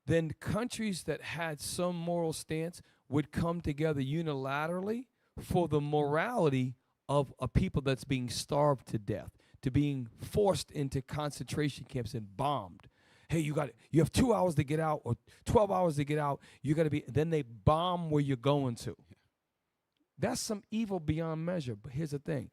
then countries that had some moral stance would come together unilaterally for the morality of a people that's being starved to death, to being forced into concentration camps and bombed. Hey, you have 2 hours to get out, or 12 hours to get out. You got to be. Then they bomb where you're going to. That's some evil beyond measure. But here's the thing: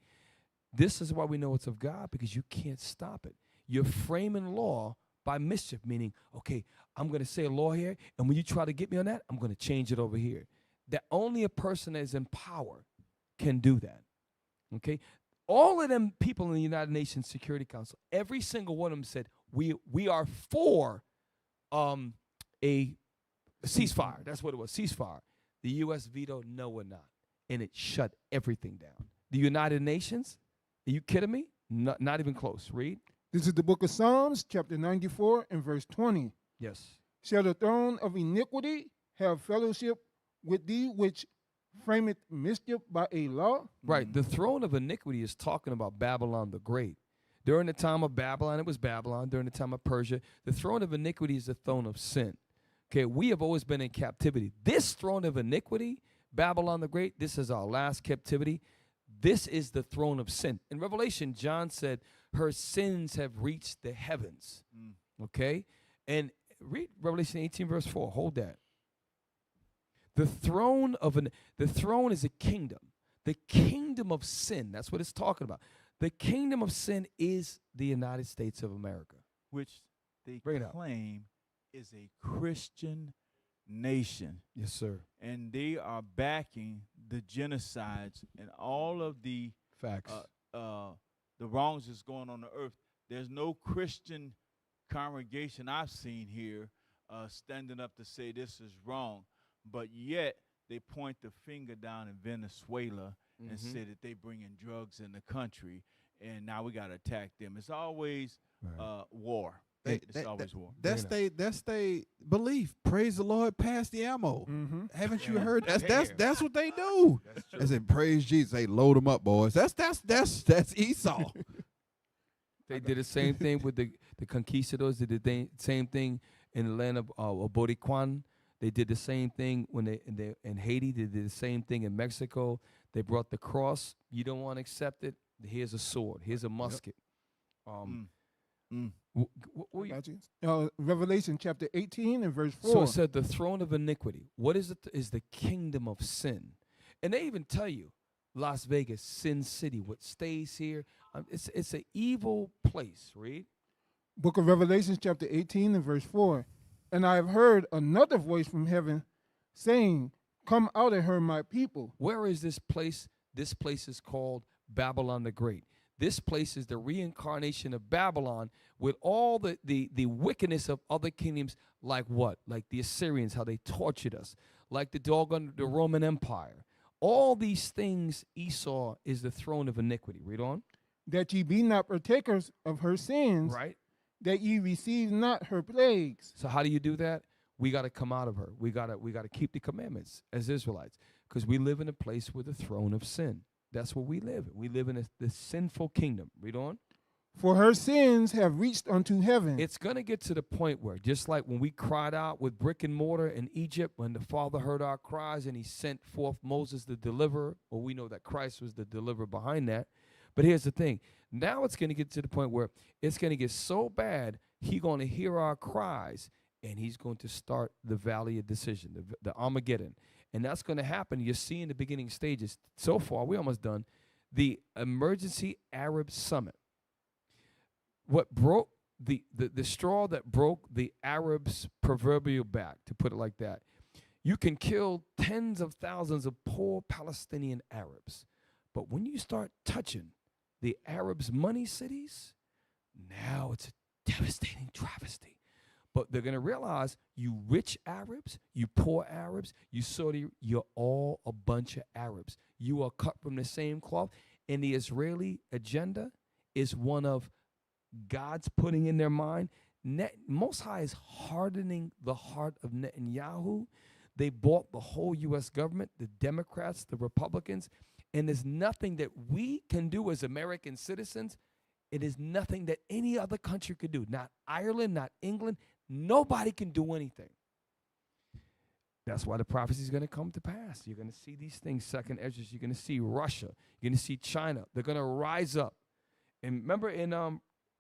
this is why we know it's of God, because you can't stop it. You're framing law by mischief, meaning, okay, I'm going to say a law here, and when you try to get me on that, I'm going to change it over here. That only a person that is in power can do that. Okay? All of them people in the United Nations Security Council, every single one of them said, we are for a ceasefire. That's what it was, ceasefire. The U.S. vetoed, no, we're not. And it shut everything down. The United Nations, are you kidding me? Not even close. Read. This is the book of Psalms, chapter 94 and verse 20. Yes. Shall the throne of iniquity have fellowship with thee, which frameth mischief by a law? Right. The throne of iniquity is talking about Babylon the Great. During the time of Babylon, it was Babylon. During the time of Persia, the throne of iniquity is the throne of sin. Okay, we have always been in captivity. This throne of iniquity, Babylon the Great, this is our last captivity. This is the throne of sin. In Revelation, John said, her sins have reached the heavens. Okay? And read Revelation 18, verse 4. Hold that. The throne is a kingdom. The kingdom of sin. That's what it's talking about. The kingdom of sin is the United States of America. Which they Bring it up. claim is a Christian nation. Yes, sir. And they are backing the genocides and all of the facts, the wrongs that's going on earth. There's no Christian congregation I've seen here standing up to say this is wrong, but yet they point the finger down in Venezuela and say that they bring in drugs in the country, and now we got to attack them. It's always war. It's always war. That's they belief. Praise the Lord, pass the ammo. Haven't you heard? That's what they do. They say praise Jesus. They load them up, boys. That's Esau. They did the same thing with the conquistadors. They did the same thing in the land of Boricuan. They did the same thing when they in Haiti. They did the same thing in Mexico. They brought the cross. You don't want to accept it. Here's a sword. Here's a musket. Revelation chapter 18 and verse 4. So it said the throne of iniquity. What is it? Is the kingdom of sin. And they even tell you, Las Vegas, Sin City, what stays here, it's an evil place. Read. Book of Revelation chapter 18 and verse 4. And I have heard another voice from heaven saying, come out of her, my people. Where is this place? This place is called Babylon the Great. This place is the reincarnation of Babylon with all the wickedness of other kingdoms, like what? Like the Assyrians, how they tortured us, like the Roman Empire. All these things, Esau is the throne of iniquity. Read on. That ye be not partakers of her sins, right? That ye receive not her plagues. So how do you do that? We got to come out of her. We got to keep the commandments as Israelites, because we live in a place with the throne of sin. That's where we live. We live in the sinful kingdom. Read on. For her sins have reached unto heaven. It's going to get to the point where, just like when we cried out with brick and mortar in Egypt, when the Father heard our cries and he sent forth Moses the deliverer, well, we know that Christ was the deliverer behind that. But here's the thing. Now it's going to get to the point where it's going to get so bad, he's going to hear our cries, and he's going to start the valley of decision, the Armageddon. And that's going to happen. You see in the beginning stages. So far, we're almost done. The Emergency Arab Summit. What broke the straw that broke the Arabs' proverbial back, to put it like that. You can kill tens of thousands of poor Palestinian Arabs. But when you start touching the Arabs' money cities, now it's a devastating travesty. But they're going to realize you rich Arabs, you poor Arabs, you Saudi, you're all a bunch of Arabs. You are cut from the same cloth. And the Israeli agenda is one of God's putting in their mind. Most High is hardening the heart of Netanyahu. They bought the whole U.S. government, the Democrats, the Republicans, and there's nothing that we can do as American citizens. It is nothing that any other country could do. Not Ireland, not England. Nobody can do anything. That's why the prophecy is going to come to pass. You're going to see these things, second edges. You're going to see Russia. You're going to see China. They're going to rise up. And remember in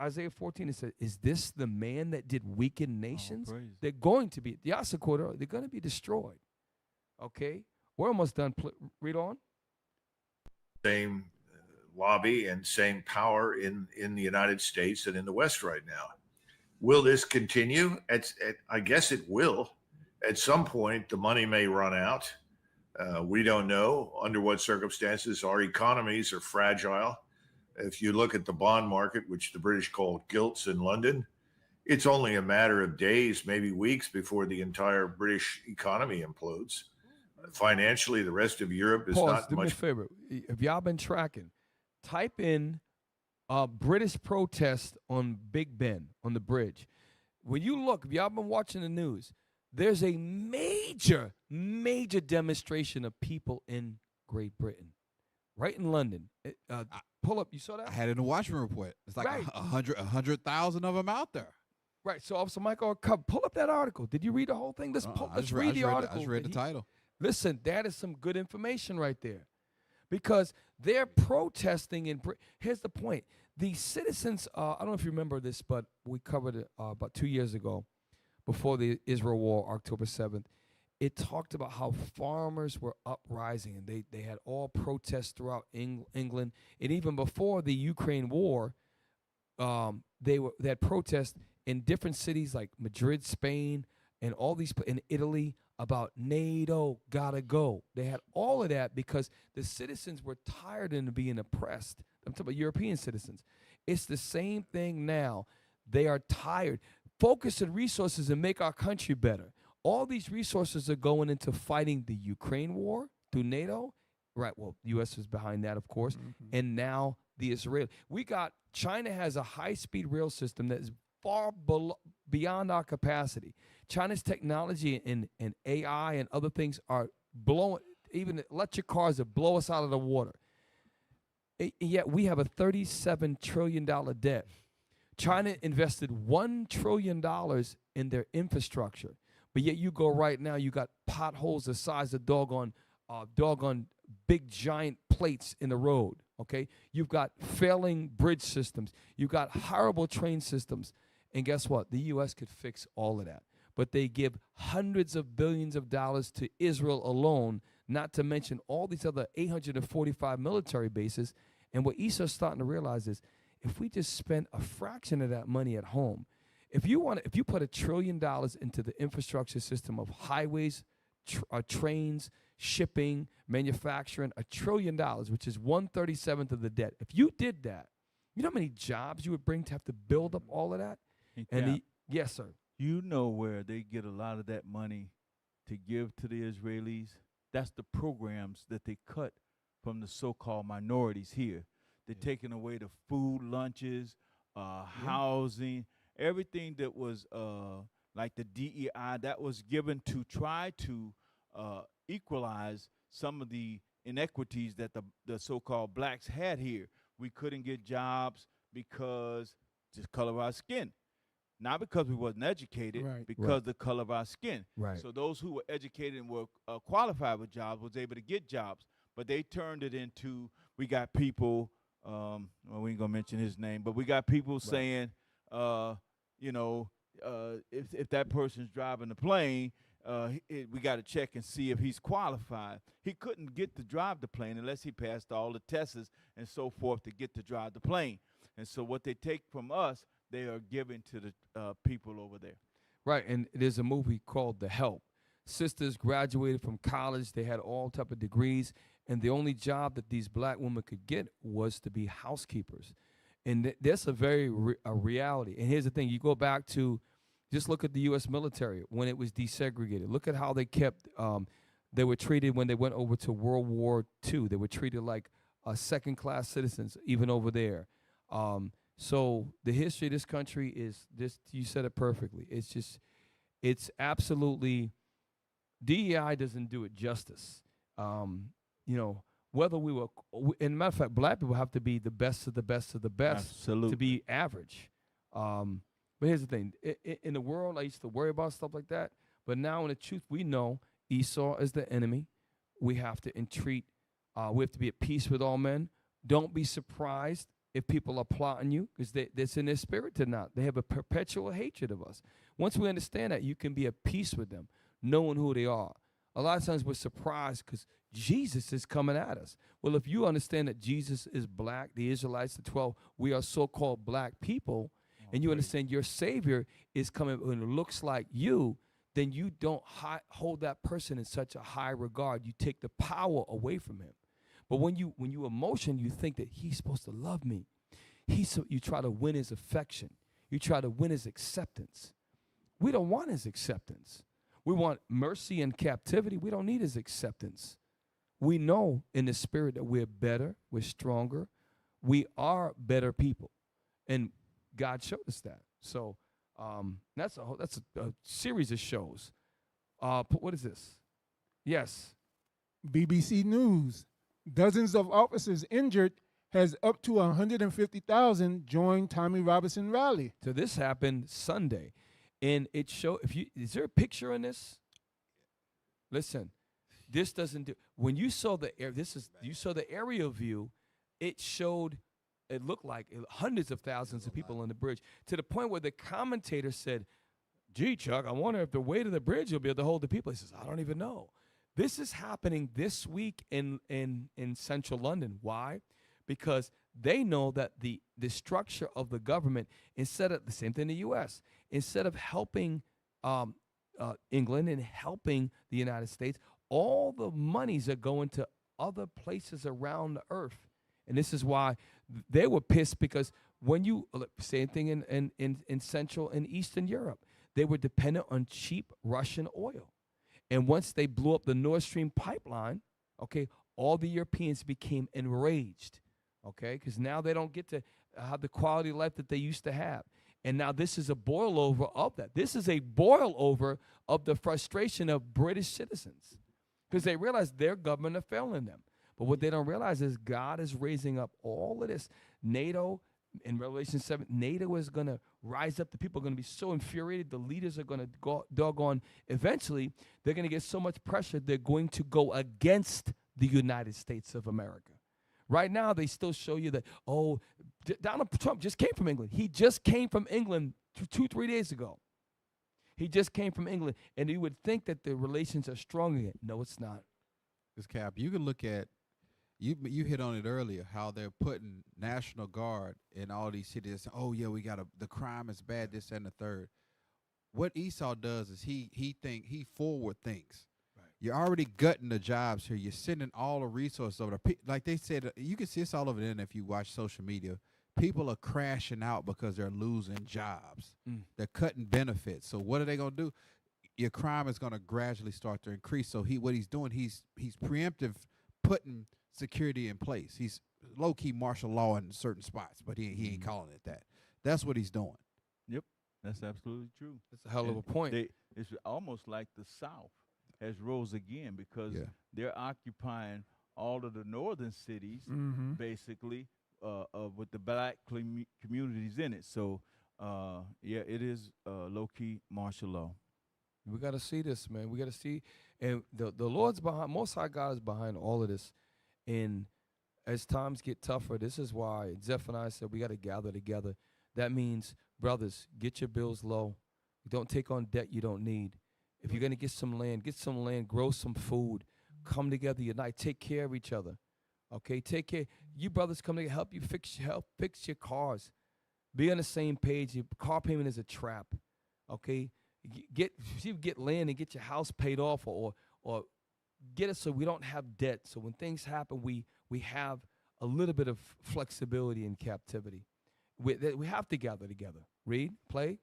Isaiah 14, it said, is this the man that did weaken nations? They're going to be, they're going to be destroyed. Okay? We're almost done. Read on. Same lobby and same power in the United States and in the West right now. Will this continue? I guess it will. At some point, the money may run out. We don't know under what circumstances. Our economies are fragile. If you look at the bond market, which the British call gilts in London, it's only a matter of days, maybe weeks, before the entire British economy implodes. Financially, the rest of Europe is not do much. Me a favor. If y'all been tracking, type in British protest on Big Ben, on the bridge. When you look, if y'all been watching the news, there's a major, major demonstration of people in Great Britain, right in London. Pull up, you saw that? I had it in a Watchman report. It's like 100,000 of them out there. Right. So, Officer Michael, pull up that article. Did you read the whole thing? Let's read the article. I just read the title. Listen, that is some good information right there, because they're protesting. Here's the point. The citizens, I don't know if you remember this, but we covered it about 2 years ago before the Israel war, October 7th. it talked about how farmers were uprising, and they had all protests throughout England, and even before the Ukraine war, they had protests in different cities like Madrid, Spain, and all these in Italy about NATO gotta go. They had all of that because the citizens were tired of being oppressed. I'm talking about European citizens. It's the same thing now. They are tired. Focus on resources and make our country better. All these resources are going into fighting the Ukraine war through NATO. Right, well, the U.S. is behind that, of course. And now the Israeli. China has a high-speed rail system that is far beyond our capacity. China's technology and AI and other things are blowing, even electric cars that blow us out of the water. Yet we have a $37 trillion debt. China invested $1 trillion in their infrastructure. But yet you go right now, you got potholes the size of doggone big giant plates in the road, okay? You've got failing bridge systems. You've got horrible train systems. And guess what? The U.S. could fix all of that. But they give hundreds of billions of dollars to Israel alone, not to mention all these other 845 military bases. And what Esau's starting to realize is if we just spend a fraction of that money at home, if you put $1 trillion into the infrastructure system of highways, trains, shipping, manufacturing, $1 trillion, which is 1/37 of the debt. If you did that, you know how many jobs you would bring to have to build up all of that? Yes, sir. You know where they get a lot of that money to give to the Israelis? That's the programs that they cut from the so-called minorities here. They're taking away the food, lunches, housing, everything that was like the DEI that was given to try to equalize some of the inequities that the so-called blacks had here. We couldn't get jobs because just color of our skin. Not because we wasn't educated, because the color of our skin. Right. So those who were educated and were qualified with jobs was able to get jobs. But they turned it into, we got people, well, we ain't going to mention his name, but we got people saying, if that person's driving the plane, we got to check and see if he's qualified. He couldn't get to drive the plane unless he passed all the tests and so forth to get to drive the plane. And so what they take from us, they are giving to the people over there. Right, and there's a movie called The Help. Sisters graduated from college. They had all type of degrees, and the only job that these black women could get was to be housekeepers. And that's a very a reality. And here's the thing. You go back to, just look at the U.S. military when it was desegregated. Look at how they kept, they were treated when they went over to World War II. They were treated like second-class citizens, even over there. So the history of this country is this. You said it perfectly. It's absolutely, DEI doesn't do it justice. Whether we were, in matter of fact, black people have to be the best of the best of the best Absolutely. to be average. But here's the thing. In the world, I used to worry about stuff like that. But now in the truth, we know Esau is the enemy. We have to entreat, we have to be at peace with all men. Don't be surprised if people are plotting you, because that's in their spirit to not. They have a perpetual hatred of us. Once we understand that, you can be at peace with them, knowing who they are. A lot of times we're surprised because Jesus is coming at us. Well, if you understand that Jesus is black, the Israelites, the 12, we are so-called black people, and you understand your Savior is coming and looks like you, then you don't hold that person in such a high regard. You take the power away from him. But when you emotion, you think that he's supposed to love me. You try to win his affection. You try to win his acceptance. We don't want his acceptance. We want mercy and captivity. We don't need his acceptance. We know in the spirit that we're better, we're stronger. We are better people. And God showed us that. So that's a series of shows. What is this? Yes. BBC News. Dozens of officers injured, has up to 150,000 join Tommy Robinson rally. So this happened Sunday, and it showed. Is there a picture in this? Listen, this doesn't do. When you saw you saw the aerial view, it showed. It looked like hundreds of thousands of people on the bridge, to the point where the commentator said, gee, Chuck, I wonder if the weight of the bridge will be able to hold the people. He says, I don't even know. This is happening this week in central London. Why? Because they know that the structure of the government, instead of the same thing in the U.S., instead of helping England and helping the United States, all the monies are going to other places around the earth. And this is why they were pissed, because when you, same thing in Central and Eastern Europe, they were dependent on cheap Russian oil. And once they blew up the Nord Stream pipeline, okay, all the Europeans became enraged, okay, because now they don't get to have the quality of life that they used to have. And now this is a boil over of that. This is a boil over of the frustration of British citizens, because they realize their government are failing them. But what they don't realize is God is raising up all of this. NATO, in Revelation 7, NATO is going to rise up. The people are going to be so infuriated. The leaders are going to go doggone. Eventually, they're going to get so much pressure, they're going to go against the United States of America. Right now, they still show you that, oh, Donald Trump just came from England. He just came from England 2-3 days ago. He just came from England, and you would think that the relations are strong again. No, it's not. Because, Cap, you can look at, you hit on it earlier, how they're putting National Guard in all these cities. Oh, yeah, the crime is bad, this and the third. What Esau does is he forward thinks. Right. You're already gutting the jobs here. You're sending all the resources over there. Like they said, you can see this all over the internet if you watch social media. People are crashing out because they're losing jobs. They're cutting benefits. So what are they going to do? Your crime is going to gradually start to increase. So what he's doing, he's preemptive, putting security in place. He's low-key martial law in certain spots, but he ain't calling it that. That's what he's doing. Yep, that's absolutely true. That's a hell of a point. It's almost like the South has rose again, because they're occupying all of the northern cities, basically, with the black communities in it. So, it is low-key martial law. We got to see this, man. We got to see. And the Lord's behind, Most High God is behind all of this. And as times get tougher, this is why Zephaniah said we got to gather together. That means, brothers, get your bills low. Don't take on debt you don't need. If you're going to get some land, grow some food, come together, unite, take care of each other. Okay, take care. You brothers come together, help fix your cars. Be on the same page. Your car payment is a trap. Okay, get land and get your house paid off, or get it so we don't have debt. So when things happen, we have a little bit of flexibility in captivity. We have to gather together. Read, play.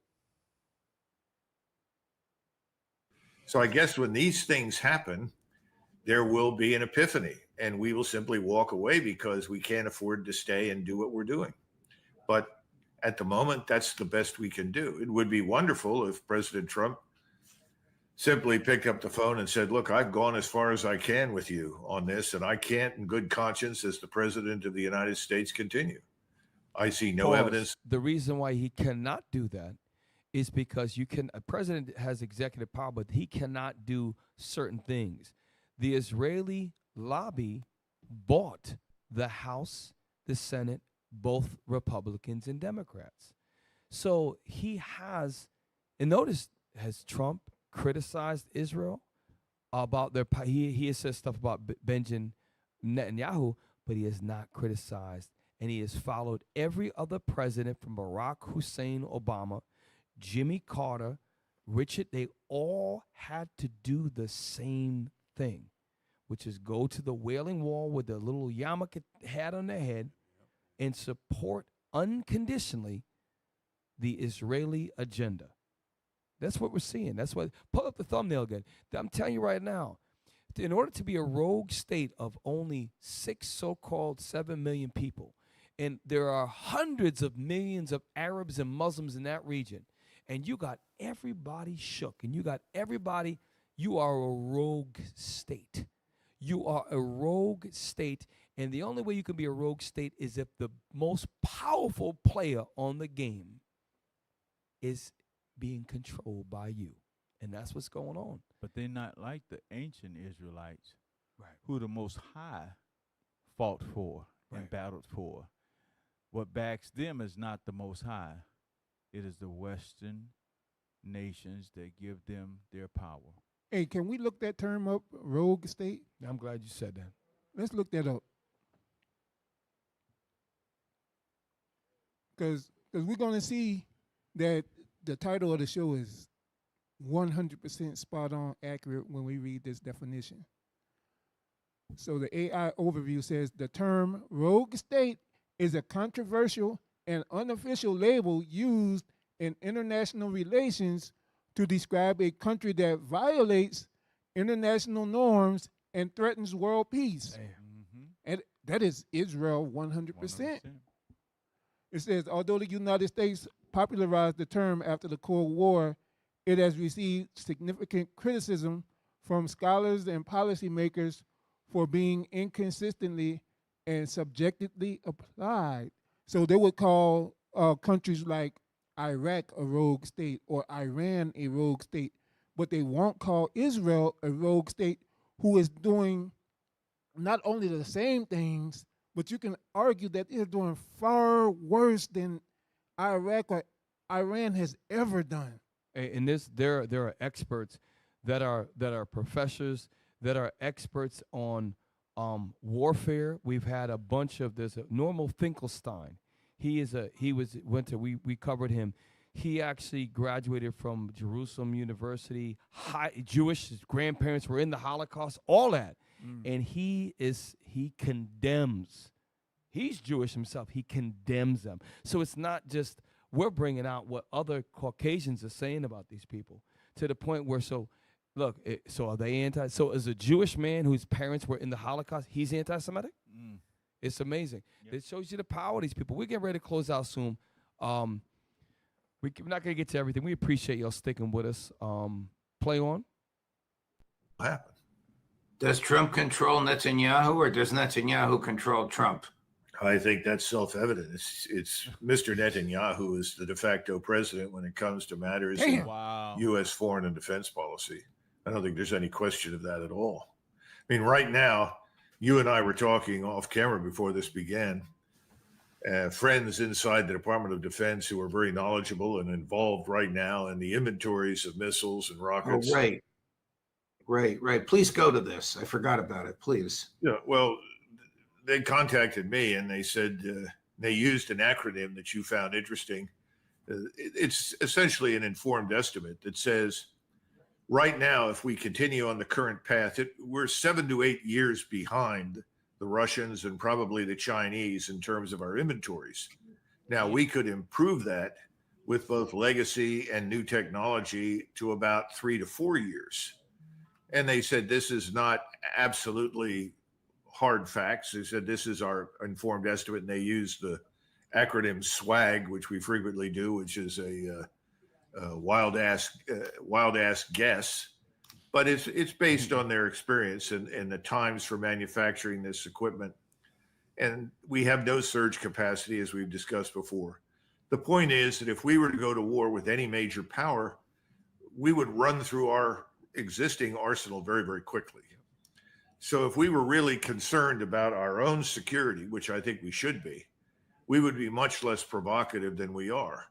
So I guess when these things happen, there will be an epiphany, and we will simply walk away because we can't afford to stay and do what we're doing. But at the moment, that's the best we can do. It would be wonderful if President Trump simply picked up the phone and said, look, I've gone as far as I can with you on this, and I can't in good conscience as the President of the United States continue. I see no evidence. The reason why he cannot do that is because a president has executive power, but he cannot do certain things. The Israeli lobby bought the House, the Senate, both Republicans and Democrats. So he has, and notice, has Trump criticized Israel about their, he has said stuff about Benjamin Netanyahu, but he has not criticized, and he has followed every other president from Barack Hussein Obama, Jimmy Carter, Richard. They all had to do the same thing, which is go to the Wailing Wall with the little yarmulke hat on their head and support unconditionally the Israeli agenda. That's what we're seeing. That's what, pull up the thumbnail again. I'm telling you right now, in order to be a rogue state of only 7 million people, and there are hundreds of millions of Arabs and Muslims in that region, and you got everybody shook, and you got everybody, you are a rogue state. You are a rogue state, and the only way you can be a rogue state is if the most powerful player on the game is being controlled by you. And that's what's going on. But they're not like the ancient Israelites, who the Most High fought for and battled for. What backs them is not the Most High. It is the Western nations that give them their power. Hey, can we look that term up, rogue state? I'm glad you said that. Let's look that up. Because we're going to see that the title of the show is 100% spot on accurate when we read this definition. So the AI overview says the term rogue state is a controversial and unofficial label used in international relations to describe a country that violates international norms and threatens world peace. And that is Israel 100%. It says, although the United States popularized the term after the Cold War, it has received significant criticism from scholars and policymakers for being inconsistently and subjectively applied. So they would call countries like Iraq a rogue state or Iran a rogue state, but they won't call Israel a rogue state who is doing not only the same things, but you can argue that they're doing far worse than Iraq or Iran has ever done. In this, there are experts that are professors that are experts on warfare. We've had a bunch of there's a Normal Finkelstein. We covered him. He actually graduated from Jerusalem University, Jewish. His grandparents were in the Holocaust, all that. And he condemns. He's Jewish himself. He condemns them. So it's not just we're bringing out what other Caucasians are saying about these people to the point where, so are they anti? So as a Jewish man whose parents were in the Holocaust, he's anti-Semitic? It's amazing. Yep. It shows you the power of these people. We're getting ready to close out soon. We're not going to get to everything. We appreciate y'all sticking with us. Play on. What happened? Does Trump control Netanyahu, or does Netanyahu control Trump? I think that's self-evident. It's Mr. Netanyahu is the de facto president when it comes to matters of U.S. foreign and defense policy. I don't think there's any question of that at all. I mean, right now, you and I were talking off camera before this began. Friends inside the Department of Defense who are very knowledgeable and involved right now in the inventories of missiles and rockets. Oh, right. Please go to this. I forgot about it. Please. Yeah, well, they contacted me and they said they used an acronym that you found interesting. It's essentially an informed estimate that says right now, if we continue on the current path, we're 7 to 8 years behind the Russians and probably the Chinese in terms of our inventories. Now, we could improve that with both legacy and new technology to about 3 to 4 years. And they said this is not absolutely hard facts. They said this is our informed estimate, and they used the acronym SWAG, which we frequently do, which is a wild ass guess, but it's based on their experience and the times for manufacturing this equipment. And we have no surge capacity, as we've discussed before. The point is that if we were to go to war with any major power, we would run through our existing arsenal very, very quickly. So if we were really concerned about our own security, which I think we should be, we would be much less provocative than we are.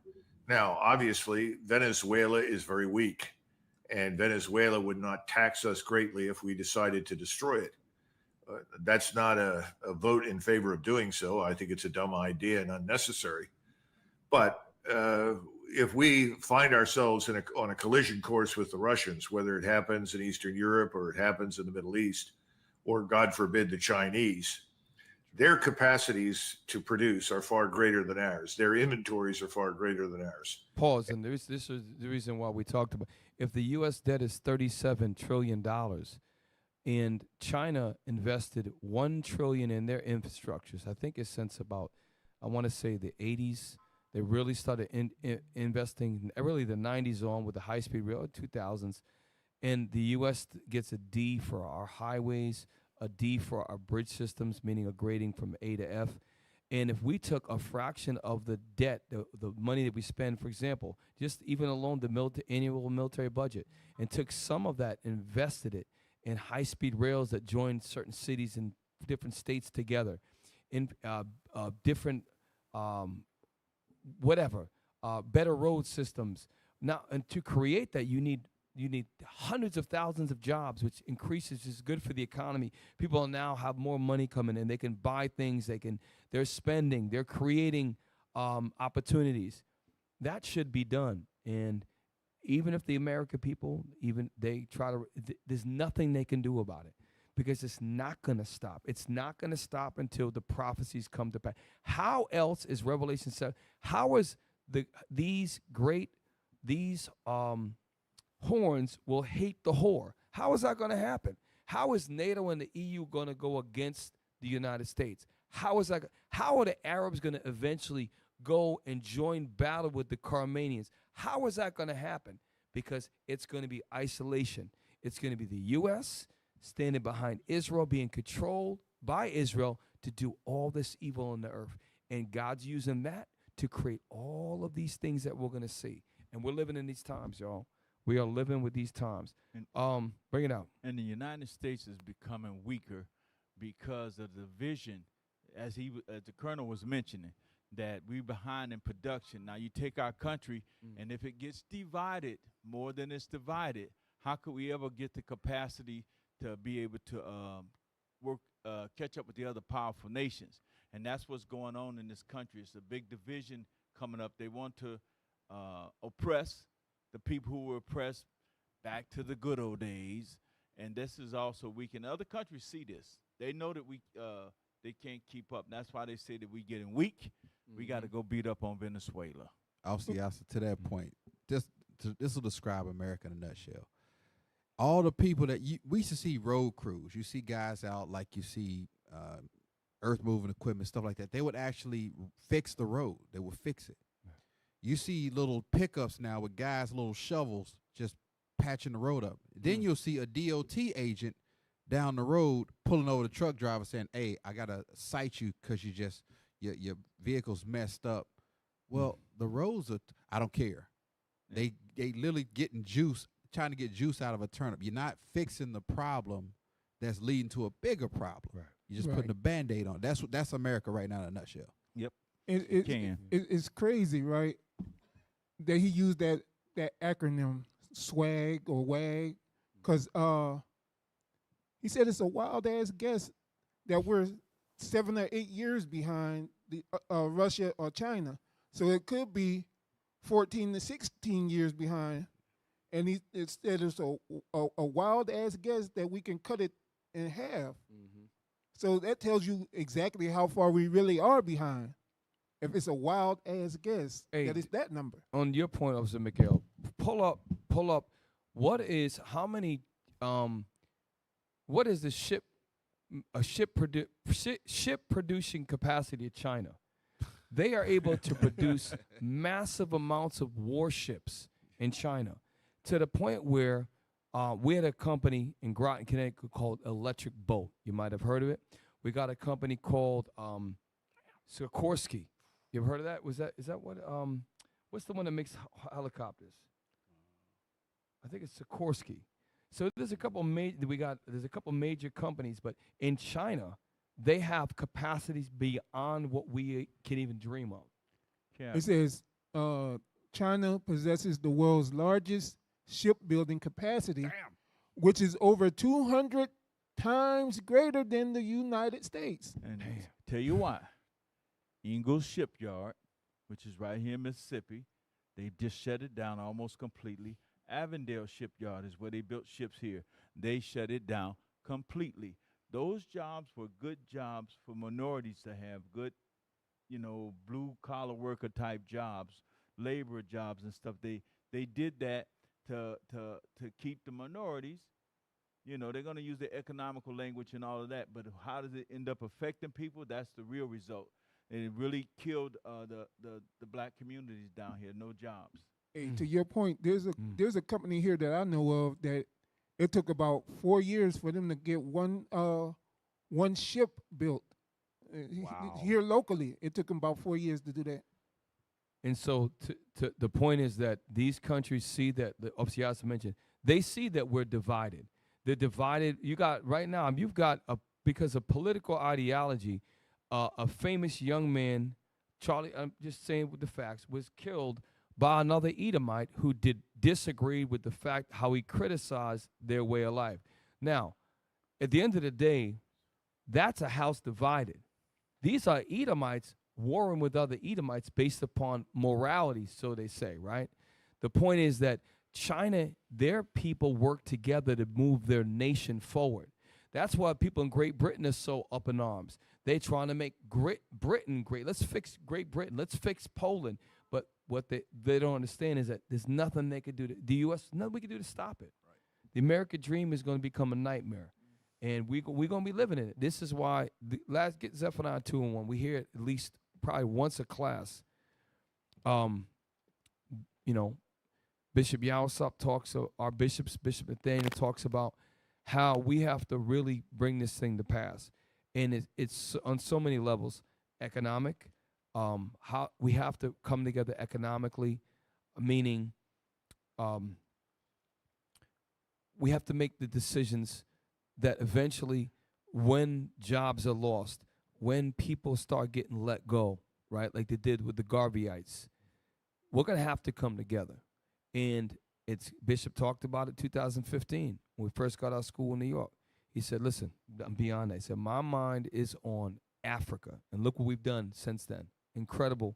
Now, obviously, Venezuela is very weak, and Venezuela would not tax us greatly if we decided to destroy it. That's not a vote in favor of doing so. I think it's a dumb idea and unnecessary. But if we find ourselves on a collision course with the Russians, whether it happens in Eastern Europe or it happens in the Middle East, or God forbid the Chinese, their capacities to produce are far greater than ours. Their inventories are far greater than ours. Pause, and this is the reason why we talked about, if the U.S. debt is $37 trillion and China invested $1 trillion in their infrastructures, I think it's since about, I want to say the 80s, they really started investing, really the 90s on with the high-speed rail, 2000s, and the U.S. gets a D for our highways, a D for our bridge systems, meaning a grading from A to F. And if we took a fraction of the debt, the money that we spend, for example, just even alone the annual military budget, and took some of that, invested it in high-speed rails that join certain cities and different states together, in different better road systems, now, and to create that, you need hundreds of thousands of jobs, which increases is good for the economy. People now have more money coming in. They can buy things. They're spending. They're creating opportunities. That should be done. And even if the American people, even they try to, there's nothing they can do about it, because it's not going to stop. It's not going to stop until the prophecies come to pass. How else is Revelation 7? How is these horns will hate the whore? How is that going to happen? How is NATO and the EU going to go against the United States? How is that? How are the Arabs going to eventually go and join battle with the Carmanians? How is that going to happen? Because it's going to be isolation. It's going to be the U.S. standing behind Israel, being controlled by Israel to do all this evil on the earth. And God's using that to create all of these things that we're going to see. And we're living in these times, y'all. We are living with these times. Bring it out. And the United States is becoming weaker because of the vision, as the colonel was mentioning, that we're behind in production. Now, you take our country, and if it gets divided more than it's divided, how could we ever get the capacity to be able to catch up with the other powerful nations? And that's what's going on in this country. It's a big division coming up. They want to oppress the people who were oppressed back to the good old days. And this is also weak. And other countries see this. They know that they can't keep up. That's why they say that we're getting weak. We got to go beat up on Venezuela. Also, to that point, this will describe America in a nutshell. All the people that we used to see road crews. You see guys out like you see earth moving equipment, stuff like that. They would actually fix the road. They would fix it. You see little pickups now with guys, little shovels, just patching the road up. Then you'll see a DOT agent down the road pulling over the truck driver saying, "Hey, I gotta cite you because your vehicle's messed up." Well, the roads are. I don't care. They literally getting juice, trying to get juice out of a turnip. You're not fixing the problem that's leading to a bigger problem. Right. You're just putting a Band-Aid on. That's America right now in a nutshell. Yep. It's crazy, right? That he used that acronym SWAG or WAG, because he said it's a wild ass guess that we're 7 or 8 years behind the Russia or China, so it could be 14 to 16 years behind. And he said it's a wild ass guess that we can cut it in half. So that tells you exactly how far we really are behind. If it's a wild ass guess, that is that number. On your point, Officer Miguel, pull up. What is the ship producing capacity of China? They are able to produce massive amounts of warships in China, to the point where we had a company in Groton, Connecticut called Electric Boat. You might have heard of it. We got a company called Sikorsky. You ever heard of that? Is that what what's the one that makes helicopters? I think it's Sikorsky. So there's a couple major companies, but in China, they have capacities beyond what we can even dream of. Yeah. It says China possesses the world's largest shipbuilding capacity, which is over 200 times greater than the United States. And tell you why. Ingalls Shipyard, which is right here in Mississippi, they just shut it down almost completely. Avondale Shipyard is where they built ships here. They shut it down completely. Those jobs were good jobs for minorities to have, good, blue-collar worker type jobs, labor jobs and stuff. They did that to keep the minorities. They're going to use the economical language and all of that, but how does it end up affecting people? That's the real result. And it really killed the black communities down here. No jobs. Hey, to your point, there's a company here that I know of that it took about 4 years for them to get one ship built here locally. It took them about 4 years to do that. And so the point is that these countries see that, obviously, as I mentioned, they see that we're divided. They're divided. You've got because of political ideology, a famous young man, Charlie, I'm just saying with the facts, was killed by another Edomite who disagreed with the fact how he criticized their way of life. Now, at the end of the day, that's a house divided. These are Edomites warring with other Edomites based upon morality, so they say, right? The point is that China, their people work together to move their nation forward. That's why people in Great Britain are so up in arms. They're trying to make Britain great. Let's fix Great Britain. Let's fix Poland. But what they don't understand is that there's nothing they could do. The U.S., nothing we can do to stop it. Right. The American dream is going to become a nightmare. And we're going to be living in it. This is why, let's get Zephaniah 2 and 1. We hear it at least probably once a class. Bishop Yawsop talks, our bishops, Bishop Nathaniel talks about how we have to really bring this thing to pass. And it's on so many levels. Economic, how we have to come together economically, meaning we have to make the decisions that eventually when jobs are lost, when people start getting let go, right, like they did with the Garveyites, we're going to have to come together. And Bishop talked about it 2015 when we first got out of school in New York. He said, listen, I'm beyond that. He said, my mind is on Africa. And look what we've done since then. Incredible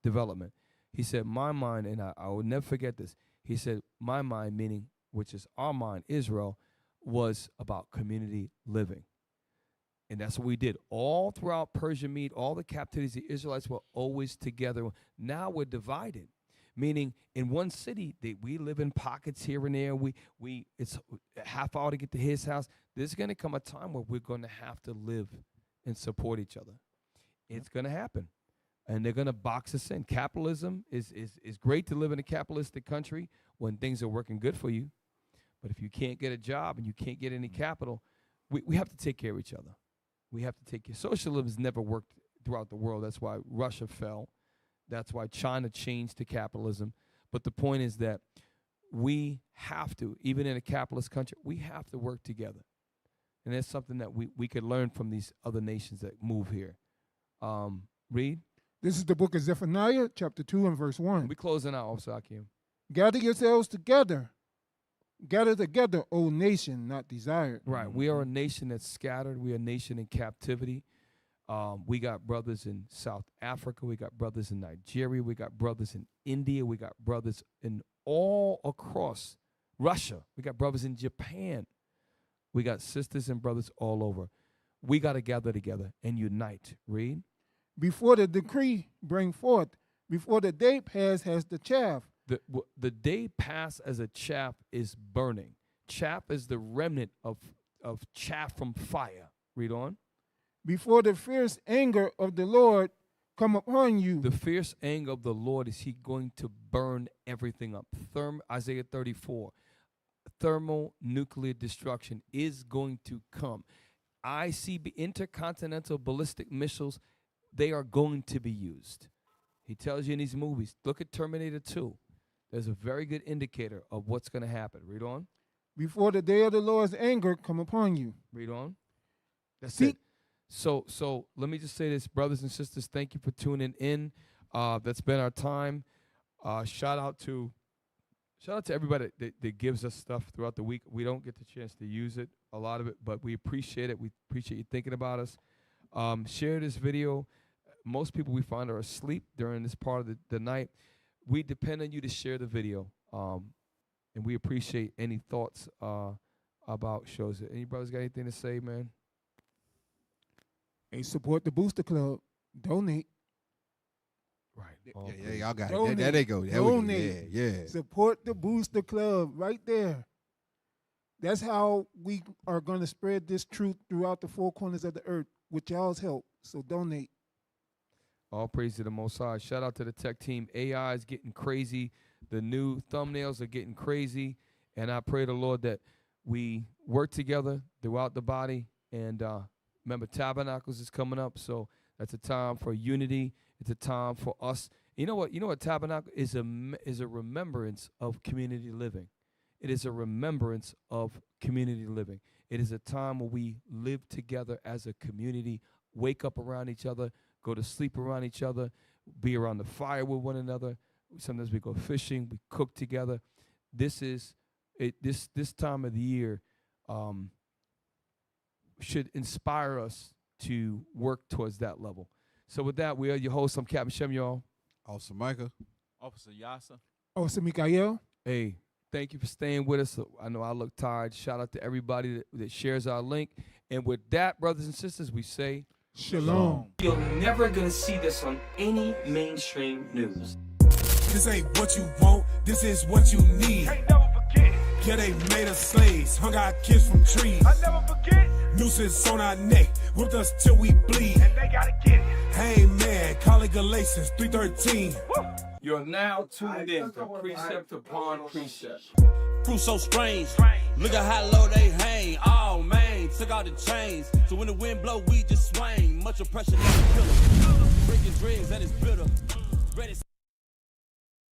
development. He said, my mind, and I will never forget this. He said, my mind, meaning, which is our mind, Israel, was about community living. And that's what we did. All throughout Persia Mede, all the captivities, the Israelites were always together. Now we're divided. Meaning, in one city, we live in pockets here and there. It's a half hour to get to his house. There's going to come a time where we're going to have to live and support each other. It's going to happen, and they're going to box us in. Capitalism is great to live in a capitalistic country when things are working good for you, but if you can't get a job and you can't get any capital, we have to take care of each other. We have to take care. Socialism has never worked throughout the world. That's why Russia fell. That's why China changed to capitalism. But the point is that we have to, even in a capitalist country, we have to work together. And that's something that we could learn from these other nations that move here. Read. This is the book of Zephaniah, chapter 2 and verse 1. We closing out, Officer Akim. Gather yourselves together. Gather together, O nation not desired. Right. We are a nation that's scattered. We are a nation in captivity. We got brothers in South Africa. We got brothers in Nigeria. We got brothers in India. We got brothers in all across Russia. We got brothers in Japan. We got sisters and brothers all over. We got to gather together and unite. Read. Before the decree bring forth, before the day pass has the chaff. The day pass as a chaff is burning. Chaff is the remnant of chaff from fire. Read on. Before the fierce anger of the Lord come upon you. The fierce anger of the Lord is he going to burn everything up. Isaiah 34. Thermonuclear destruction is going to come. ICB, intercontinental ballistic missiles, they are going to be used. He tells you in these movies, look at Terminator 2. There's a very good indicator of what's going to happen. Read on. Before the day of the Lord's anger come upon you. Read on. That's it. So let me just say this, brothers and sisters, thank you for tuning in. That's been our time. Shout out to everybody that gives us stuff throughout the week. We don't get the chance to use it, a lot of it, but we appreciate it. We appreciate you thinking about us. Share this video. Most people we find are asleep during this part of the night. We depend on you to share the video, and we appreciate any thoughts about shows. Any brothers got anything to say, man? Hey, support the Booster Club. Donate. Right. Yeah, y'all got Donate. it. There they go. There Donate. we go. Yeah. Support the Booster Club right there. That's how we are going to spread this truth throughout the four corners of the earth with y'all's help. So donate. All praise to the Most High. Shout out to the tech team. AI is getting crazy. The new thumbnails are getting crazy. And I pray the Lord that we work together throughout the body. And remember, Tabernacles is coming up. So that's a time for unity. It's a time for us. You know what Tabernacle is a remembrance of community living. It is a remembrance of community living. It is a time where we live together as a community, wake up around each other, go to sleep around each other, be around the fire with one another, Sometimes we go fishing. We cook together. This is it. This time of the year should inspire us to work towards that level. So with that, we are your host. I'm Captain Shem, y'all. Officer Micah. Officer Yasa. Officer Mikael. Hey, thank you for staying with us. I know I look tired. Shout out to everybody that shares our link. And with that, brothers and sisters, we say Shalom. You're never gonna see this on any mainstream news. This ain't what you want, this is what you need. Ain't never forget. Yeah, they made us slaves, hung our kids from trees. I never forget. Nooses on our neck, whipped us till we bleed. And they gotta get it. Hey man, call it Galatians 3:13. You're now tuned in to Precept upon Precept. Crew so strange. Look at how low they hang. Oh man, took out the chains. So when the wind blow, we just swing. Much oppression, never kill 'em. Breaking dreams and it's bitter. Ready